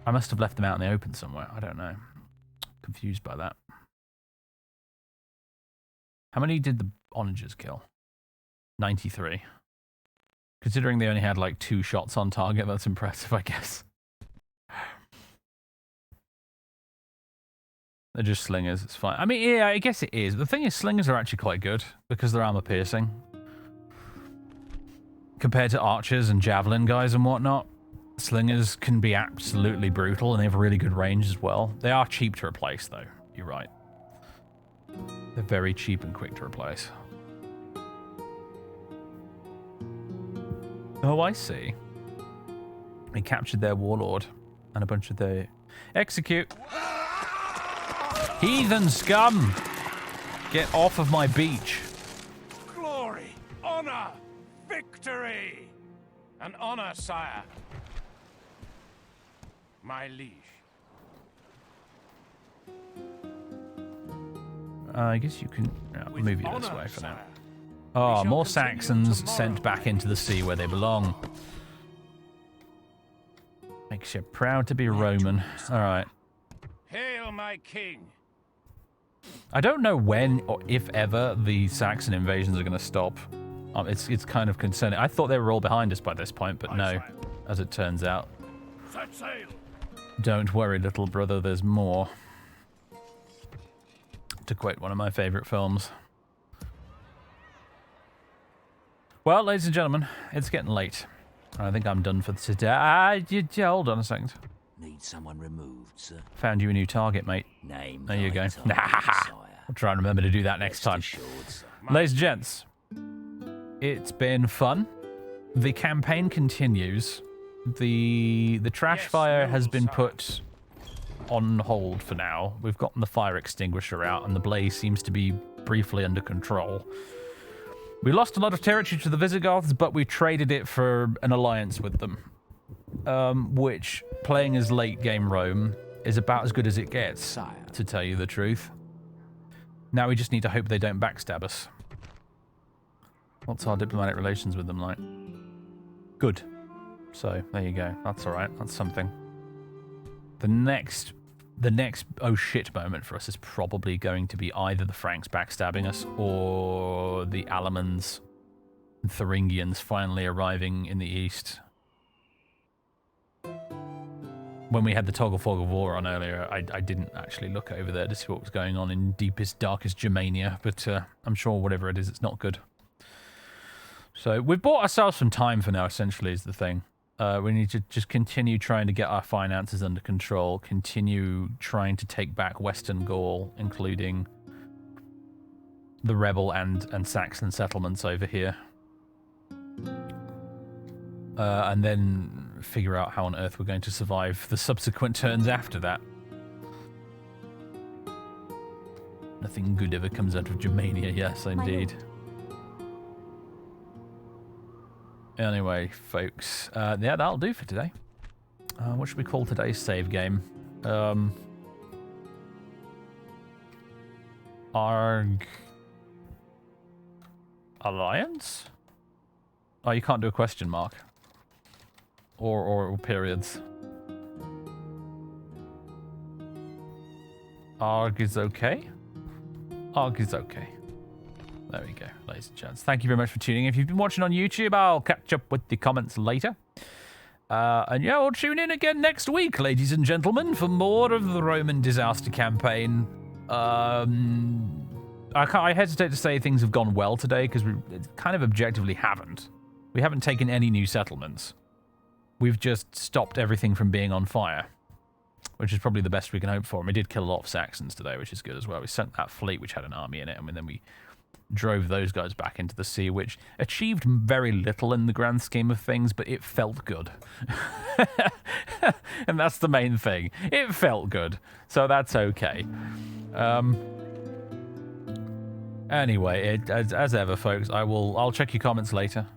I must have left them out in the open somewhere. I don't know. Confused by that. How many did the onagers kill? 93. Considering they only had like 2 shots on target, that's impressive, I guess. They're just slingers, it's fine. I mean, yeah, I guess it is. The thing is, slingers are actually quite good because they're armor piercing. Compared to archers and javelin guys and whatnot, slingers can be absolutely brutal and they have really good range as well. They are cheap to replace though, you're right. They're very cheap and quick to replace. Oh, I see. They captured their warlord and a bunch of their... Execute! Heathen scum! Get off of my beach. Glory, honor, victory! An honor, sire. My liege. I guess you can With move you this honor, way for now. sire. Oh, shall more continue Saxons tomorrow. sent back into the sea where they belong. Makes you proud to be a Roman. Alright. Hail, my king! I don't know when or if ever the Saxon invasions are going to stop. It's kind of concerning. I thought they were all behind us by this point, but no, as it turns out. Set sail! Don't worry, little brother, there's more. To quote one of my favourite films. Well, ladies and gentlemen, it's getting late. I think I'm done for today. Hold on a second. Need someone removed, sir. Found you a new target, mate. Name There you thy go. target, sire. I'll try and remember to do that next Rest time. assured, sir. Ladies and gents, it's been fun. The campaign continues. The trash fire has been put on hold for now. We've gotten the fire extinguisher out and the blaze seems to be briefly under control. We lost a lot of territory to the Visigoths, but we traded it for an alliance with them. Which, playing as late game Rome, is about as good as it gets, Sire. to tell you the truth. Now we just need to hope they don't backstab us. What's our diplomatic relations with them like? Good. So, there you go. That's alright. That's something. The next the next oh shit moment for us is probably going to be either the Franks backstabbing us or the Alamans and Thuringians finally arriving in the east. When we had the Toggle War on earlier, I didn't actually look over there to see what was going on in deepest, darkest Germania, but I'm sure whatever it is, it's not good. So we've bought ourselves some time for now, essentially, is the thing. We need to just continue trying to get our finances under control, continue trying to take back Western Gaul, including the rebel and Saxon settlements over here. And then figure out how on earth we're going to survive the subsequent turns after that. Nothing good ever comes out of Germania, yes, indeed. Anyway, folks, yeah, that'll do for today. What should we call today's save game? Arg... Alliance? Oh, you can't do a question mark. Or periods. Arg is okay? Arg is okay. There we go, ladies and gents. Thank you very much for tuning in. If you've been watching on YouTube, I'll catch up with the comments later. And yeah, we'll tune in again next week, ladies and gentlemen, for more of the Roman disaster campaign. I hesitate to say things have gone well today, because we kind of objectively haven't. We haven't taken any new settlements. We've just stopped everything from being on fire, which is probably the best we can hope for. And we did kill a lot of Saxons today, which is good as well. We sent that fleet, which had an army in it, and then we drove those guys back into the sea, which achieved very little in the grand scheme of things, but it felt good. And that's the main thing. It felt good, so that's okay. Anyway, as ever, folks, I'll check your comments later.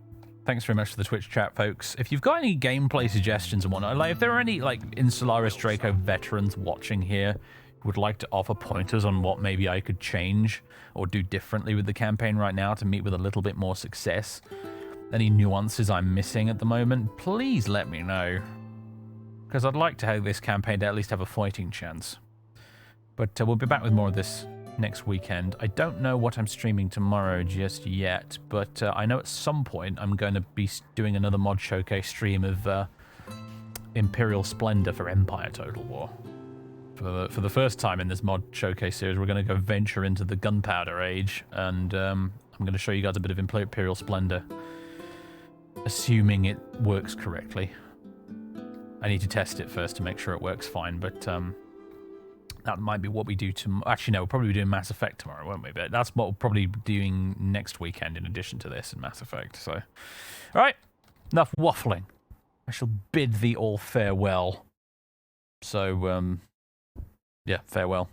Thanks very much for the Twitch chat, folks. If you've got any gameplay suggestions and whatnot, like if there are any Insularis Draco veterans watching here who would like to offer pointers on what maybe I could change or do differently with the campaign right now to meet with a little bit more success, any nuances I'm missing at the moment, please let me know. Because I'd like to have this campaign to at least have a fighting chance. But we'll be back with more of this next weekend. I don't know what I'm streaming tomorrow just yet, but I know at some point I'm going to be doing another mod showcase stream of Imperial Splendor for Empire Total War. For the first time in this mod showcase series, we're going to go venture into the Gunpowder Age, and I'm going to show you guys a bit of Imperial Splendor, assuming it works correctly. I need to test it first to make sure it works fine, but that might be what we do tomorrow. Actually, no, we'll probably be doing Mass Effect tomorrow, won't we? But that's what we'll probably be doing next weekend in addition to this in Mass Effect. So, all right, enough waffling. I shall bid thee all farewell. So, yeah, farewell.